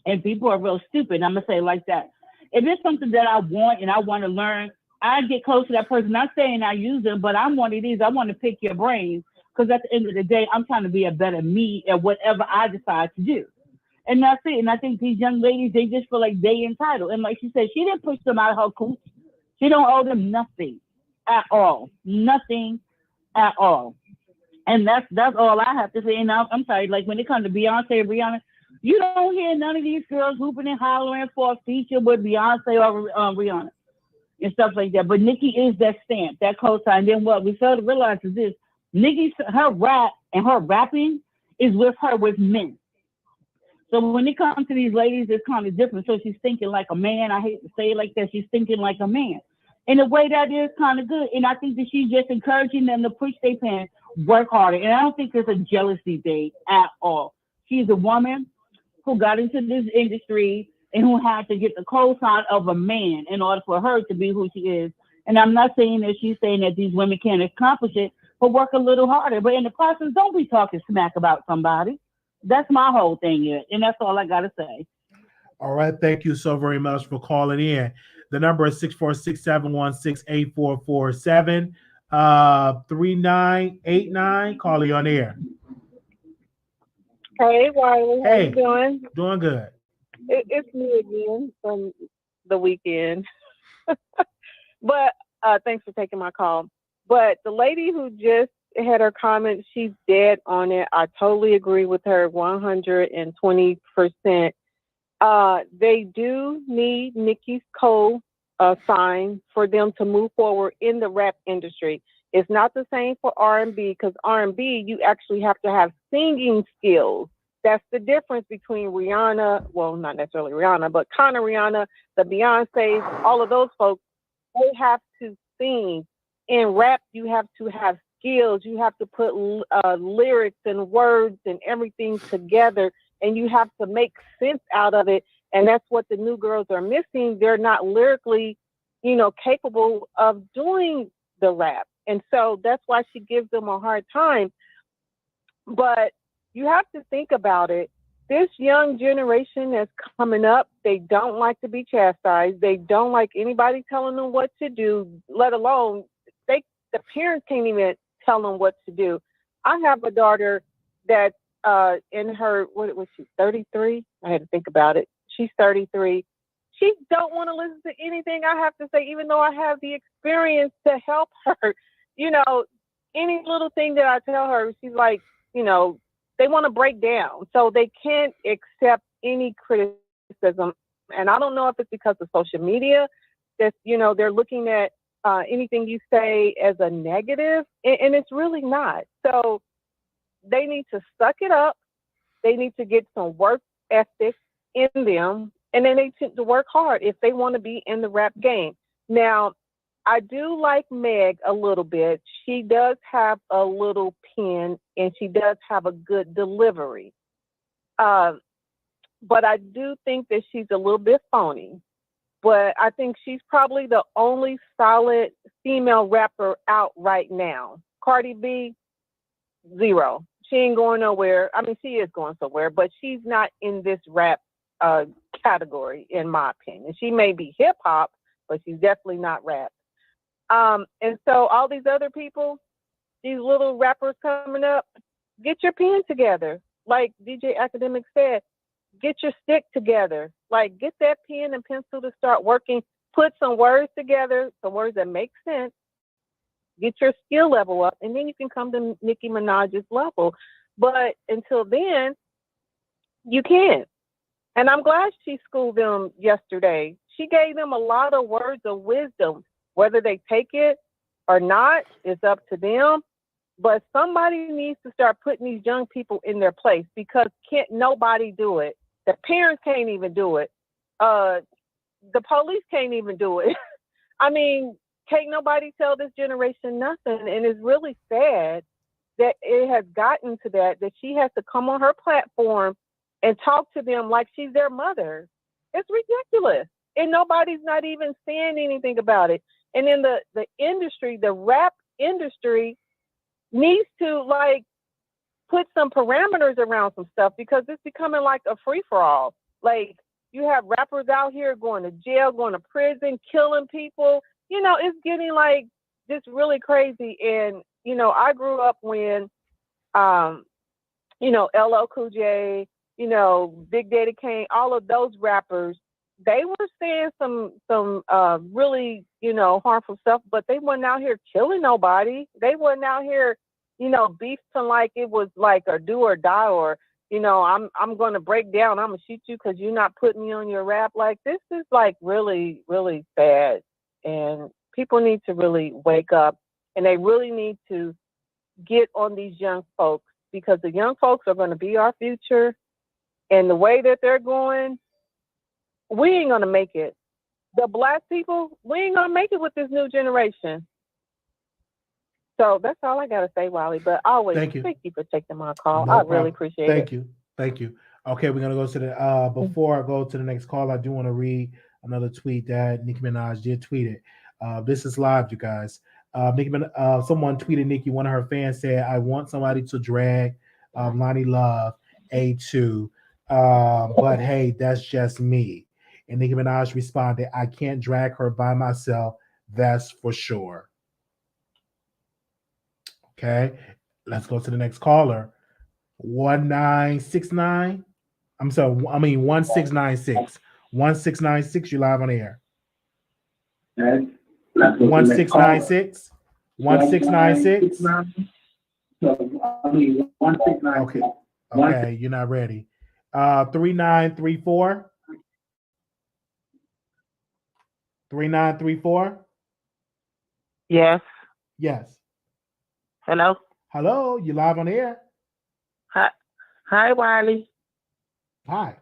And people are real stupid. I'm gonna say it like that. If it's something that I want and I want to learn, I get close to that person. Not saying I use them, but I'm one of these. I want to pick your brains because at the end of the day, I'm trying to be a better me at whatever I decide to do. And that's it. And I think these young ladies, they just feel like they entitled. And like she said, she didn't push them out of her coop. She don't owe them nothing at all. Nothing at all. And that's all I have to say. And I'm sorry, like when it comes to Beyonce and Rihanna, you don't hear none of these girls hooping and hollering for a feature with Beyonce or Rihanna and stuff like that. But Nicki is that stamp, that cosign. And then what we fail to realize is this: Nicki, her rap and her rapping is with her with men. So when it comes to these ladies, it's kind of different. So she's thinking like a man. I hate to say it like that. She's thinking like a man. In a way that is kind of good. And I think that she's just encouraging them to push their pants, work harder. And I don't think it's a jealousy thing at all. She's a woman who got into this industry and who had to get the cosign of a man in order for her to be who she is. And I'm not saying that she's saying that these women can't accomplish it, but work a little harder. But in the process, don't be talking smack about somebody. That's my whole thing here. And that's all I got to say. All right. Thank you so very much for calling in. The number is 646-716-8447. 3989. Call you on air. Hey, Wiley. How you doing? Doing good. It's me again from the weekend. But thanks for taking my call. But the lady who just had her comment, she's dead on it. I totally agree with her 120%. They do need Nicki's co-sign for them to move forward in the rap industry. It's not the same for R&B because R&B, you actually have to have singing skills. That's the difference between Rihanna, well, not necessarily Rihanna, but kind of Rihanna, the Beyoncés, all of those folks, they have to sing. In rap, you have to have skills. You have to put lyrics and words and everything together, and you have to make sense out of it. And that's what the new girls are missing. They're not lyrically, capable of doing the rap. And so that's why she gives them a hard time. But you have to think about it. This young generation that's coming up, they don't like to be chastised. They don't like anybody telling them what to do, let alone the parents can't even tell them what to do. I have a daughter that in her, what was she, 33? I had to think about it. She's 33. She don't want to listen to anything I have to say, even though I have the experience to help her. Any little thing that I tell her, she's like, they want to break down. So they can't accept any criticism. And I don't know if it's because of social media that, they're looking at anything you say as a negative, and it's really not. So they need to suck it up. They need to get some work ethic in them, and then they need to work hard if they want to be in the rap game. Now, I do like Meg a little bit. She does have a little pen, and she does have a good delivery. But I do think that she's a little bit phony. But I think she's probably the only solid female rapper out right now. Cardi B, zero. She ain't going nowhere. I mean, she is going somewhere, but she's not in this rap category, in my opinion. She may be hip hop, but she's definitely not rap. And so all these other people, these little rappers coming up, get your pen together. Like DJ Academic said, get your stick together. Like, get that pen and pencil to start working. Put some words together, some words that make sense. Get your skill level up, and then you can come to Nicki Minaj's level. But until then, you can't. And I'm glad she schooled them yesterday. She gave them a lot of words of wisdom. Whether they take it or not, it's up to them. But somebody needs to start putting these young people in their place, because can't nobody do it. The parents can't even do it. The police can't even do it. I mean, can't nobody tell this generation nothing. And it's really sad that it has gotten to that she has to come on her platform and talk to them like she's their mother. It's ridiculous. And nobody's not even saying anything about it. And then the industry, the rap industry, needs to put some parameters around some stuff because it's becoming like a free for all. Like you have rappers out here going to jail, going to prison, killing people. You know, it's getting like just really crazy. And you know, I grew up when, you know, LL Cool J, you know, Big Daddy Kane, all of those rappers, they were saying some really, you know, harmful stuff, but they weren't out here killing nobody. They weren't out here, you know, beefing like it was like a do or die, or, you know, I'm going to break down. I'm going to shoot you because you're not putting me on your rap. Like, this is like really, really sad. And people need to really wake up, and they really need to get on these young folks, because the young folks are going to be our future. And the way that they're going, we ain't going to make it. The Black people, we ain't going to make it with this new generation. So that's all I got to say, Wiley. But always, thank you for taking my call. No I problem. really appreciate it. Thank you. Okay, we're going to go to the, before I go to the next call, I do want to read another tweet that Nicki Minaj did tweet it. This is live, you guys. Someone tweeted Nicki, one of her fans said, I want somebody to drag Lonnie Love A2, but hey, that's just me. And Nicki Minaj responded, I can't drag her by myself, that's for sure. Okay, let's go to the next caller. 1969. 1696. 1696, you're live on the air. 1696. 1696. Okay, you're not ready. 3934. 3934. Yes. Yes. Hello. Hello, you live on the air. Hi, Wiley. Hi.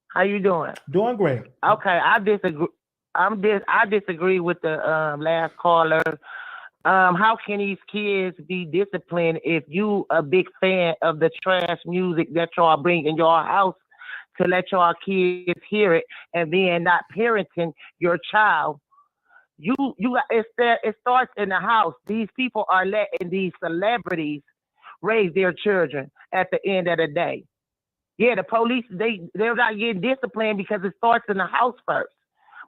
How you doing? Doing great. Okay, I disagree. I disagree with the last caller. How can these kids be disciplined if you a big fan of the trash music that y'all bring in your house to let y'all kids hear it, and then not parenting your child? It starts in the house. These people are letting these celebrities raise their children at the end of the day. Yeah, the police, they're not getting disciplined because it starts in the house first.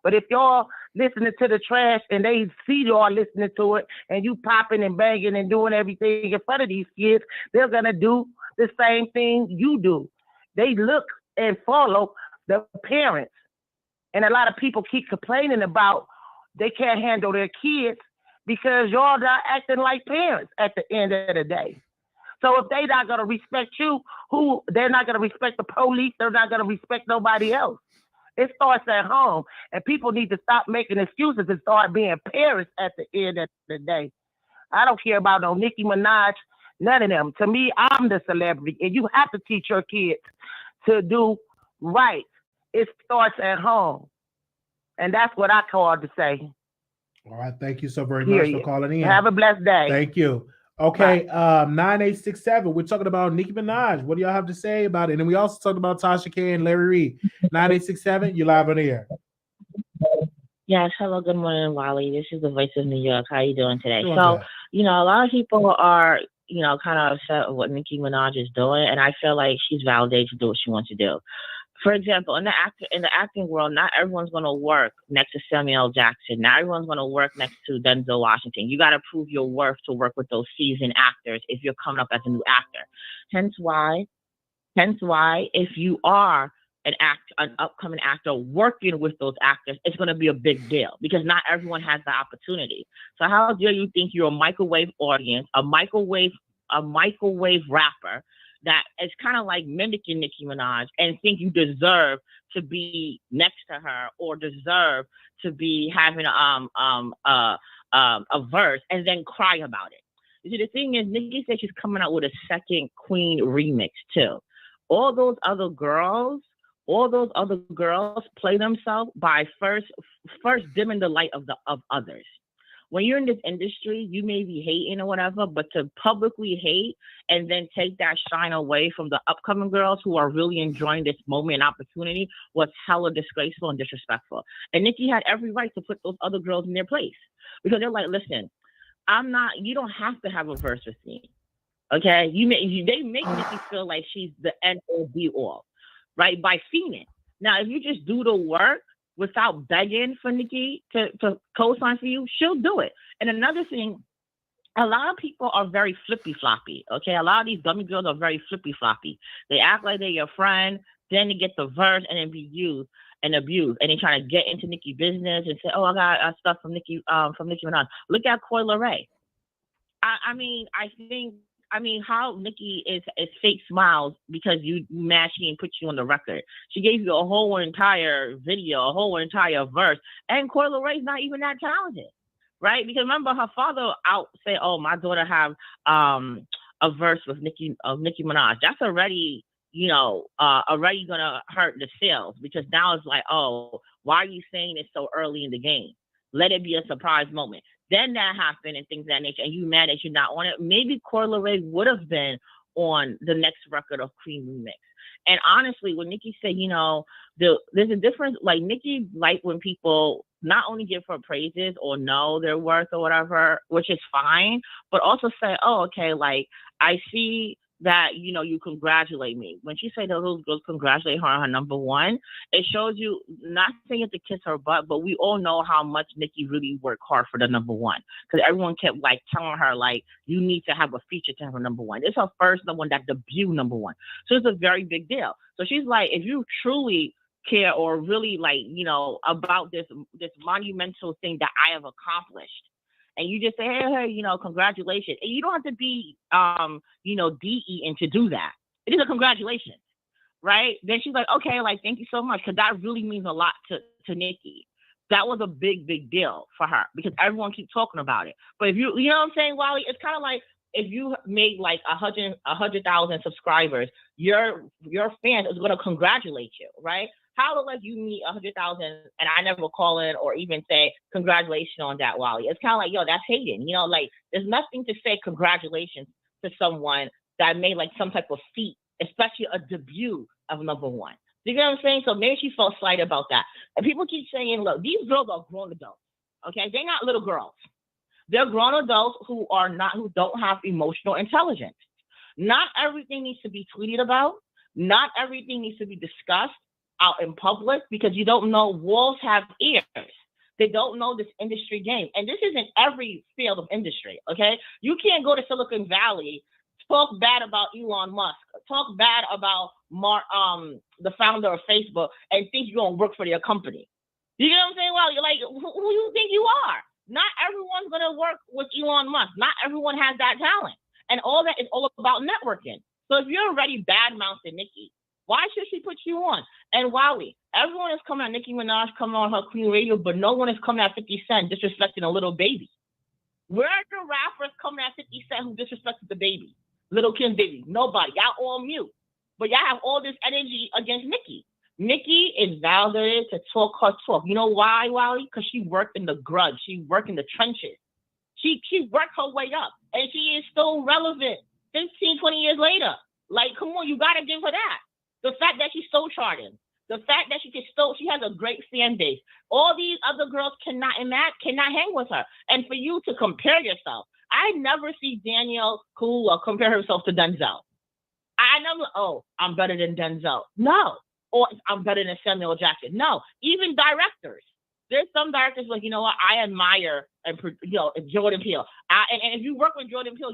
But if y'all listening to the trash and they see y'all listening to it and you popping and banging and doing everything in front of these kids, they're going to do the same thing you do. They look and follow the parents. And a lot of people keep complaining about they can't handle their kids because y'all not acting like parents at the end of the day. So if they're not going to respect you, they're not going to respect the police, they're not going to respect nobody else. It starts at home, and people need to stop making excuses and start being parents at the end of the day. I don't care about no Nicki Minaj, none of them. To me, I'm the celebrity, and you have to teach your kids to do right. It starts at home, and that's what I called to say. All right, thank you so very much for calling in. Have a blessed day. Thank you. Okay, 9867. We're talking about Nicki Minaj. What do y'all have to say about it? And then we also talked about Tasha K and Larry Reid. 9867, you're live on the air. Yes, hello, good morning, Wiley. This is the Voice of New York. How are you doing today? Doing so, good. you know, a lot of people are, you know, kind of upset with what Nicki Minaj is doing, and I feel like she's validated to do what she wants to do. For example, in the acting world, not everyone's going to work next to Samuel L. Jackson. Not everyone's going to work next to Denzel Washington. You got to prove your worth to work with those seasoned actors if you're coming up as a new actor. Hence why, if you are an upcoming actor working with those actors, it's going to be a big deal because not everyone has the opportunity. So how dare you think you're a microwave audience, a microwave rapper that is kind of like mimicking Nicki Minaj and think you deserve to be next to her or deserve to be having a verse and then cry about it. You see, the thing is, Nicki said she's coming out with a second Queen remix too. All those other girls play themselves by first dimming the light of others. When you're in this industry, you may be hating or whatever, but to publicly hate and then take that shine away from the upcoming girls who are really enjoying this moment and opportunity was hella disgraceful and disrespectful. And Nicki had every right to put those other girls in their place because they're like, listen, you don't have to have a verse with me. Okay, they make Nicki feel like she's the end all be all, right? By fiending. Now, if you just do the work without begging for Nicki to co-sign for you, she'll do it. And another thing, a lot of people are very flippy floppy. Okay, a lot of these dummy girls are very flippy floppy. They act like they're your friend, then they get the verse and then be used and abused, and they trying to get into Nicki business and say, "Oh, I got stuff from Nicki Minaj." Look at Coi Leray. I mean, how Nicki is fake smiles because you mad she didn't put you on the record. She gave you a whole entire video, a whole entire verse, and Coi Leray's not even that talented, right? Because remember, her father out say, "Oh, my daughter have a verse with Nicki Minaj." That's already, already gonna hurt the sales, because now it's like, oh, why are you saying it so early in the game? Let it be a surprise moment. Then that happened and things of that nature, and you mad that you're not on it. Maybe Coi Leray would have been on the next record of Cream Remix. And honestly, when Nicki said, there's a difference. Like, Nicki like when people not only give her praises or know their worth or whatever, which is fine, but also say, "Oh, okay, like, I see that, you congratulate me." When she said those girls congratulate her on her number one, it shows you, not saying it to kiss her butt, but we all know how much Nicki really worked hard for the number one. Because everyone kept like telling her, like, you need to have a feature to have a number one. It's her first number one, that debut number one. So it's a very big deal. So she's like, if you truly care or really like, about this monumental thing that I have accomplished, and you just say, hey, congratulations. And you don't have to be, DE to do that. It is a congratulations, right? Then she's like, okay, like, thank you so much, because that really means a lot to Nicki. That was a big, big deal for her, because everyone keeps talking about it. But if you know what I'm saying, Wiley, it's kind of like if you made like 100,000 subscribers, your fans is going to congratulate you, right? How to let you meet 100,000 and I never call in or even say congratulations on that, Wally? It's kind of like, yo, that's hating. Like, there's nothing to say congratulations to someone that made like some type of feat, especially a debut of number one. You know what I'm saying? So maybe she felt slighted about that. And people keep saying, look, these girls are grown adults. Okay, they're not little girls. They're grown adults who don't have emotional intelligence. Not everything needs to be tweeted about. Not everything needs to be discussed out in public, because you don't know, walls have ears. They don't know this industry game. And this isn't every field of industry, okay? You can't go to Silicon Valley, talk bad about Elon Musk, talk bad about the founder of Facebook, and think you're going to work for their company. You know what I'm saying? Well, you're like, who do you think you are? Not everyone's going to work with Elon Musk. Not everyone has that talent. And all that is all about networking. So if you're already bad-mouthing Nicki, why should she put you on? And Wally, everyone is coming at Nicki Minaj, coming on her Queen Radio, but no one is coming at 50 Cent disrespecting a little baby. Where are the rappers coming at 50 Cent who disrespected the baby? Little Kim baby. Nobody. Y'all all mute. But y'all have all this energy against Nicki. Nicki is validated to talk her talk. You know why, Wally? Because she worked in the grudge. She worked in the trenches. She worked her way up. And she is still relevant 15, 20 years later. Like, come on, you got to give her that. The fact that she's so charted, the fact that she has a great fan base. All these other girls cannot hang with her. And for you to compare yourself, I never see Danielle Kaluuya compare herself to Denzel. I never, I'm better than Denzel. No. Or I'm better than Samuel Jackson. No. Even directors. There's some directors like, you know what, I admire Jordan Peele. And if you work with Jordan Peele,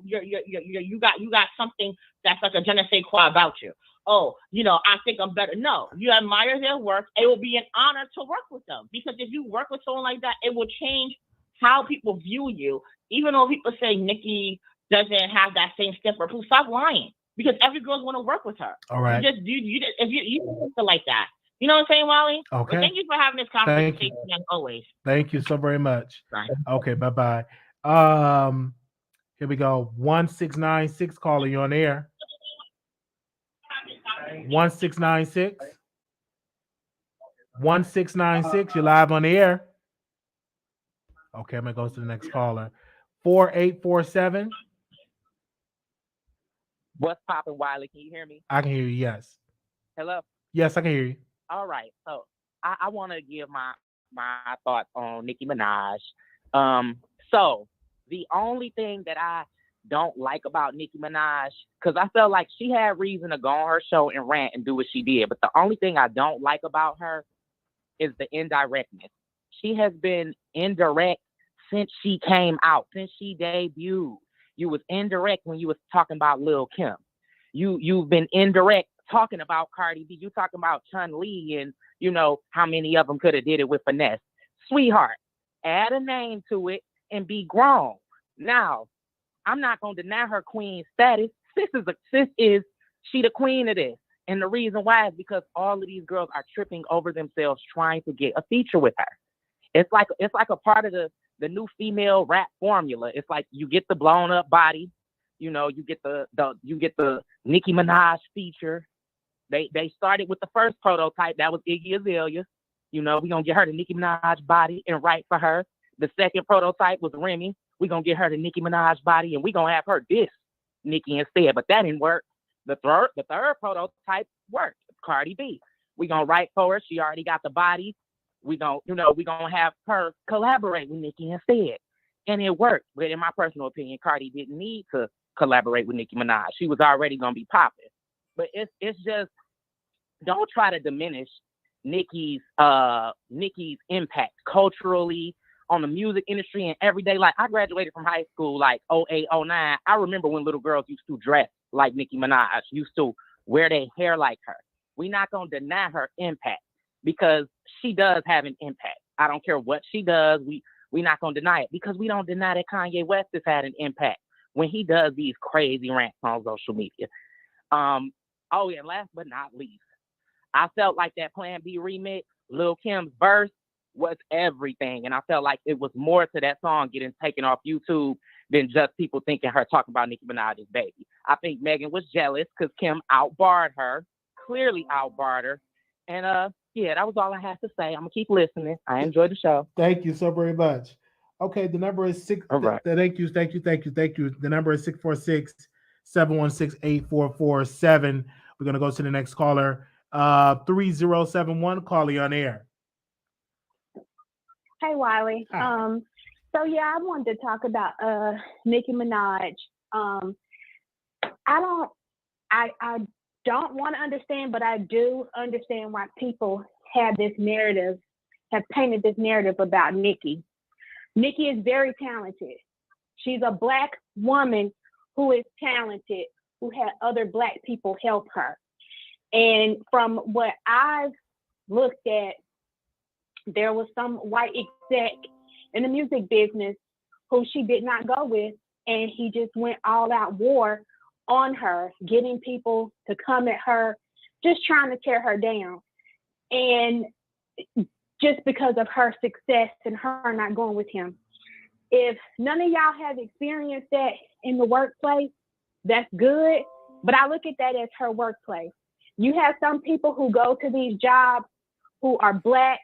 you got something that's like a je ne sais quoi about you. I think I'm better. No, you admire their work. It will be an honor to work with them, because if you work with someone like that, it will change how people view you. Even though people say Nicki doesn't have that same stiffer, stop lying, because every girl's want to work with her. All right. If you feel like that. You know what I'm saying, Wally? Okay. Well, thank you for having this conversation as always. Thank you so very much. Bye. Okay, bye-bye. Here we go. 1696 caller, you on air. 1696. 1696, you're live on the air. Okay, I'm gonna go to the next caller. 4847. What's poppin', Wiley? Can you hear me? I can hear you, yes. Hello? Yes, I can hear you. All right. So I want to give my thoughts on Nicki Minaj. So the only thing that don't like about Nicki Minaj, because I felt like she had reason to go on her show and rant and do what she did. But the only thing I don't like about her is the indirectness. She has been indirect since she came out, since she debuted. You was indirect when you was talking about Lil Kim. You've been indirect talking about Cardi B. You talking about Chun-Li and how many of them could have did it with finesse. Sweetheart, add a name to it and be grown. Now, I'm not gonna deny her queen status. Sis is she the queen of this. And the reason why is because all of these girls are tripping over themselves trying to get a feature with her. It's like a part of the new female rap formula. It's like you get the blown up body, you get the Nicki Minaj feature. They started with the first prototype, that was Iggy Azalea. We're gonna get her the Nicki Minaj body and write for her. The second prototype was Remy. We're gonna get her the Nicki Minaj body and we're gonna have her diss Nicki instead. But that didn't work. The third prototype worked. Cardi B. We're gonna write for her. She already got the body. We're gonna have her collaborate with Nicki instead. And it worked. But in my personal opinion, Cardi didn't need to collaborate with Nicki Minaj. She was already gonna be popping. But it's just, don't try to diminish Nicki's impact culturally on the music industry and everyday life. I graduated from high school like 08, 09. I remember when little girls used to dress like Nicki Minaj, used to wear their hair like her. We're not going to deny her impact because she does have an impact. I don't care what she does. We're not going to deny it because we don't deny that Kanye West has had an impact when he does these crazy rants on social media. Oh, yeah, last but not least, I felt like that Plan B remix, Lil Kim's verse, was everything. And I felt like it was more to that song getting taken off YouTube than just people thinking her talking about Nicki Minaj's baby. I think Megan was jealous because Kim outbarred her, clearly outbarred her. And yeah, that was all I had to say. I'm going to keep listening. I enjoyed the show. Thank you so very much. Okay, the number is six. All right. Thank you. The number is 646-716-8447. We're going to go to the next caller. 3071, calling on air. Hey, Wiley. Hi. So yeah, I wanted to talk about Nicki Minaj. I don't want to understand, but I do understand why people have painted this narrative about Nicki. Nicki is very talented. She's a Black woman who is talented, who had other Black people help her. And from what I've looked at, there was some white exec in the music business who she did not go with, and he just went all out war on her, getting people to come at her, just trying to tear her down. And just because of her success and her not going with him. If none of y'all have experienced that in the workplace, that's good. But I look at that as her workplace. You have some people who go to these jobs who are Black,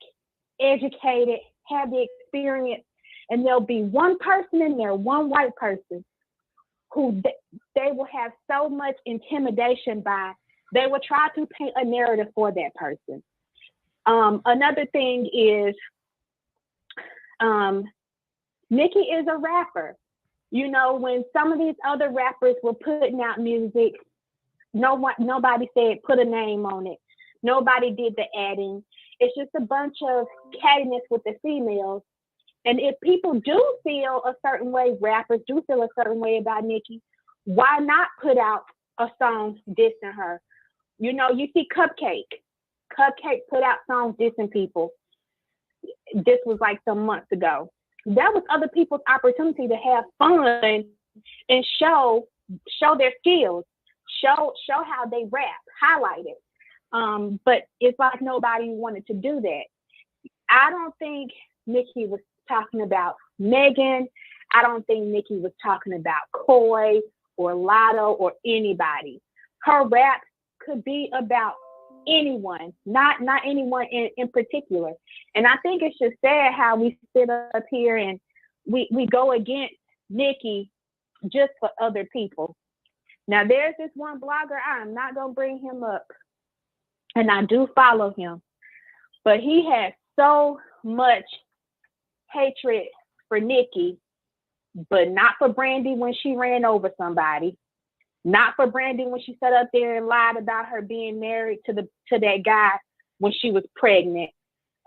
educated, have the experience, and there'll be one person in there, one white person, who they will have so much intimidation by, they will try to paint a narrative for that person. Another thing is, Nicki is a rapper. When some of these other rappers were putting out music, nobody said put a name on it. Nobody did the adding. It's just a bunch of cattiness with the females. And if people do feel a certain way, rappers do feel a certain way about Nicki, why not put out a song dissing her? You see Cupcake. Cupcake put out songs dissing people. This was like some months ago. That was other people's opportunity to have fun and show their skills, show how they rap, highlight it. But it's like nobody wanted to do that. I don't think Nicki was talking about Megan. I don't think Nicki was talking about Coy or Lotto or anybody. Her rap could be about anyone, not anyone in particular. And I think it's just sad how we sit up here and we go against Nicki just for other people. Now there's this one blogger, I'm not gonna bring him up, and I do follow him, but he has so much hatred for Nicki but not for Brandy when she ran over somebody. Not for Brandy when she sat up there and lied about her being married to that guy when she was pregnant.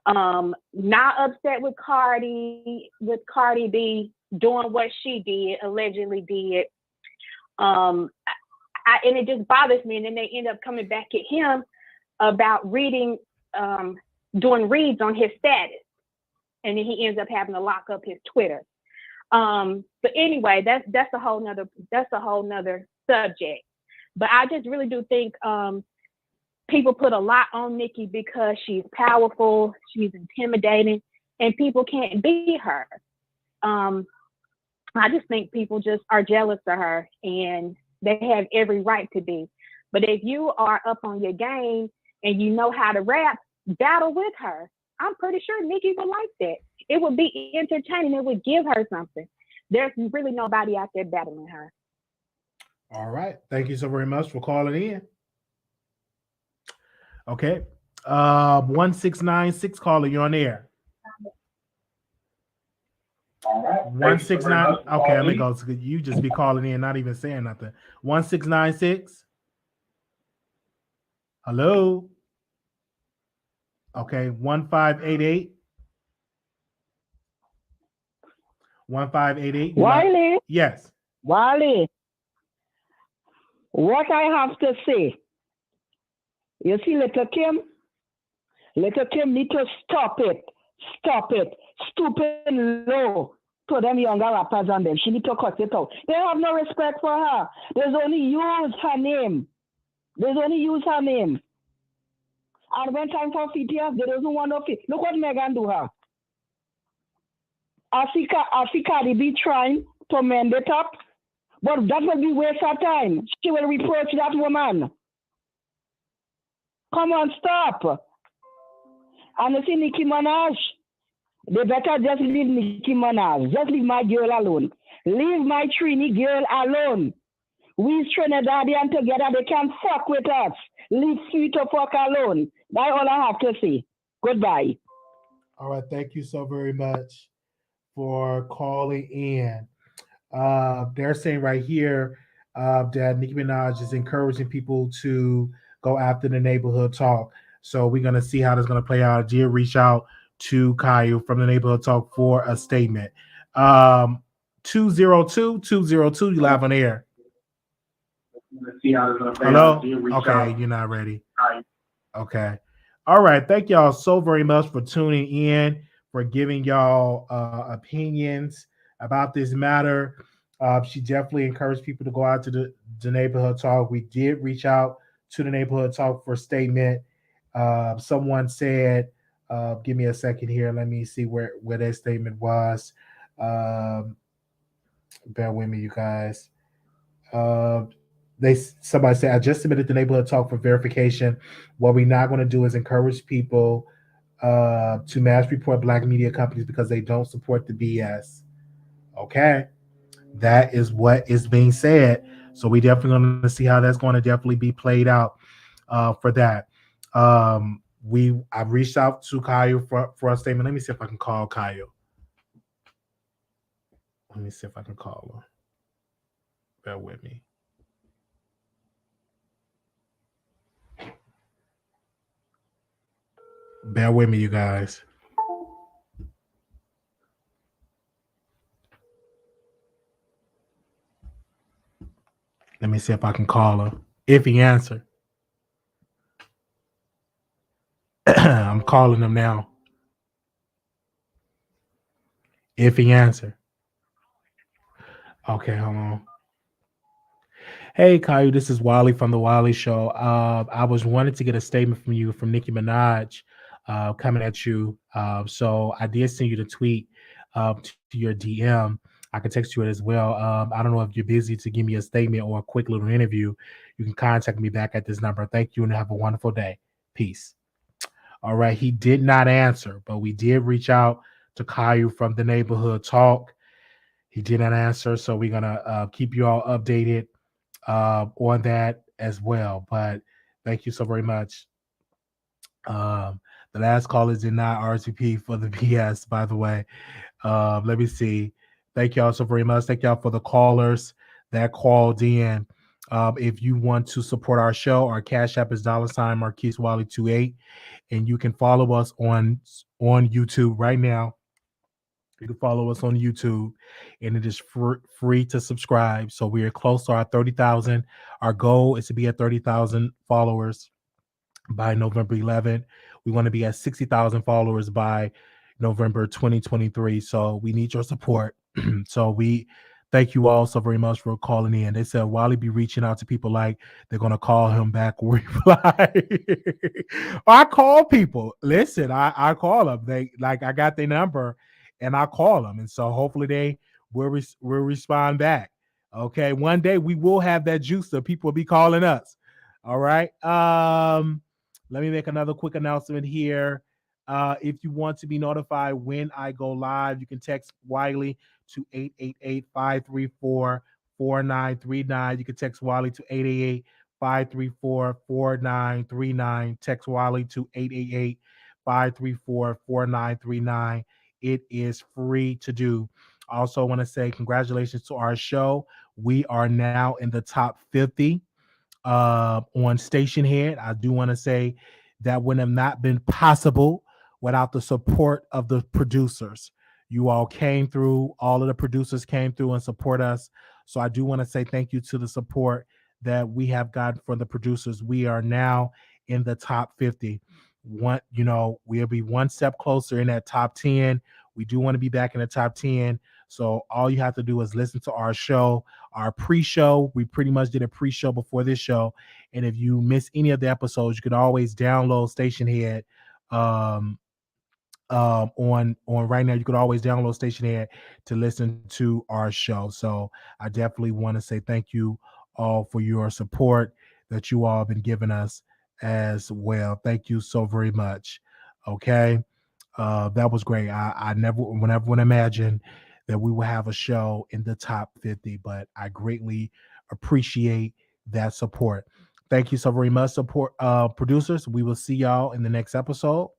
Not upset with Cardi B doing what she did, allegedly did. And it just bothers me. And then they end up coming back at him about doing reads on his status. And then he ends up having to lock up his Twitter. But anyway, that's a whole nother subject. But I just really do think people put a lot on Nicki because she's powerful, she's intimidating, and people can't beat her. I just think people just are jealous of her, and they have every right to be. But if you are up on your game and you know how to rap, battle with her. I'm pretty sure Nicki would like that. It would be entertaining. It would give her something. There's really nobody out there battling her. All right. Thank you so very much for calling in. Okay. 1696 caller, you're on air. 169. Okay, let me go. You just be calling in, not even saying nothing. 1696. Hello. Okay, 1588. 1588. Wiley. Yes. Wiley. What I have to say. You see, Little Kim need to stop it. Stop it. Stooping low to them younger rappers and them. She need to cut it out. They have no respect for her. There's only use her name. And when time for FTF, they doesn't want no fit. Look what Megan do her. Africa be trying to mend it up, but that will be waste of time. She will reproach that woman. Come on, stop. And you see Nicki Minaj, they better just leave Nicki Minaj. Just leave my girl alone. Leave my Trini girl alone. We Trinidadian together, they can't fuck with us. Leave Sweet to fuck alone. That's all I have to say. Goodbye. All right, thank you so very much for calling in. They're saying right here that Nicki Minaj is encouraging people to go after the neighborhood talk. So we're going to see how this is going to play out. I did reach out to Caillou from the neighborhood talk for a statement. 202, you live on air. Hello? Okay, you're not ready. Okay. All right. Thank y'all so very much for tuning in, for giving y'all opinions about this matter. She definitely encouraged people to go out to the neighborhood talk. We did reach out to the neighborhood talk for a statement. Someone said, give me a second here. Let me see where that statement was. Bear with me, you guys. Somebody said, I just submitted the neighborhood talk for verification. What we're not going to do is encourage people to mass report black media companies because they don't support the BS. Okay. That is what is being said. So we definitely going to see how that's going to definitely be played out for that. I've reached out to Caillou for a statement. Let me see if I can call Caillou. Let me see if I can call her. Bear with me. Bear with me, you guys. Let me see if I can call her. If he answer. I'm calling him now. If he answer. Okay, hold on. Hey, Caillou, this is Wiley from the Wiley Show. I was wanting to get a statement from you from Nicki Minaj coming at you. So I did send you the tweet to your DM. I can text you it as well. I don't know if you're busy to give me a statement or a quick little interview. You can contact me back at this number. Thank you and have a wonderful day. Peace. All right. He did not answer, but we did reach out to Caillou from the neighborhood talk. He did not answer, so we're going to keep you all updated on that as well. But thank you so very much. The last callers did not RSVP for the BS, by the way. Let me see. Thank y'all so very much. Thank y'all for the callers that called in. If you want to support our show, our Cash App is $ Marquise Wiley 28, and you can follow us on YouTube right now. You can follow us on YouTube, and it is free to subscribe. So we are close to our 30,000. Our goal is to be at 30,000 followers by November 11th. We want to be at 60,000 followers by November 2023. So we need your support. So we thank you all so very much for calling in. They said Wiley be reaching out to people like they're going to call him back or reply. I call people. Listen, I call them. They like I got their number and I call them. And so hopefully they will respond back. Okay. One day we will have that juice that people will be calling us. All right. Let me make another quick announcement here. If you want to be notified when I go live, you can text Wiley to 888-534-4939. You can text Wiley to 888-534-4939. Text Wiley to 888-534-4939. It is free to do. I also want to say congratulations to our show. We are now in the top 50 on Station Head. I do want to say that would have not been possible without the support of the producers. You all came through. All of the producers came through and support us. So I do want to say thank you to the support that we have gotten from the producers. We are now in the top 50. We'll be one step closer in that top 10. We do want to be back in the top 10. So all you have to do is listen to our show, our pre-show. We pretty much did a pre-show before this show. And if you miss any of the episodes, you can always download Station Head on right now. You could always download Station Head to listen to our show. So I definitely want to say thank you all for your support that you all have been giving us as well. Thank you so very much. Okay. That was great. I never would imagine that we will have a show in the top 50, but I greatly appreciate that support. Thank you so very much, support producers. We will see y'all in the next episode.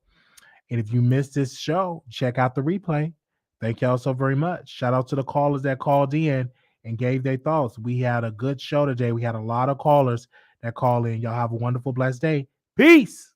And if you missed this show, check out the replay. Thank y'all so very much. Shout out to the callers that called in and gave their thoughts. We had a good show today. We had a lot of callers that call in. Y'all have a wonderful, blessed day. Peace.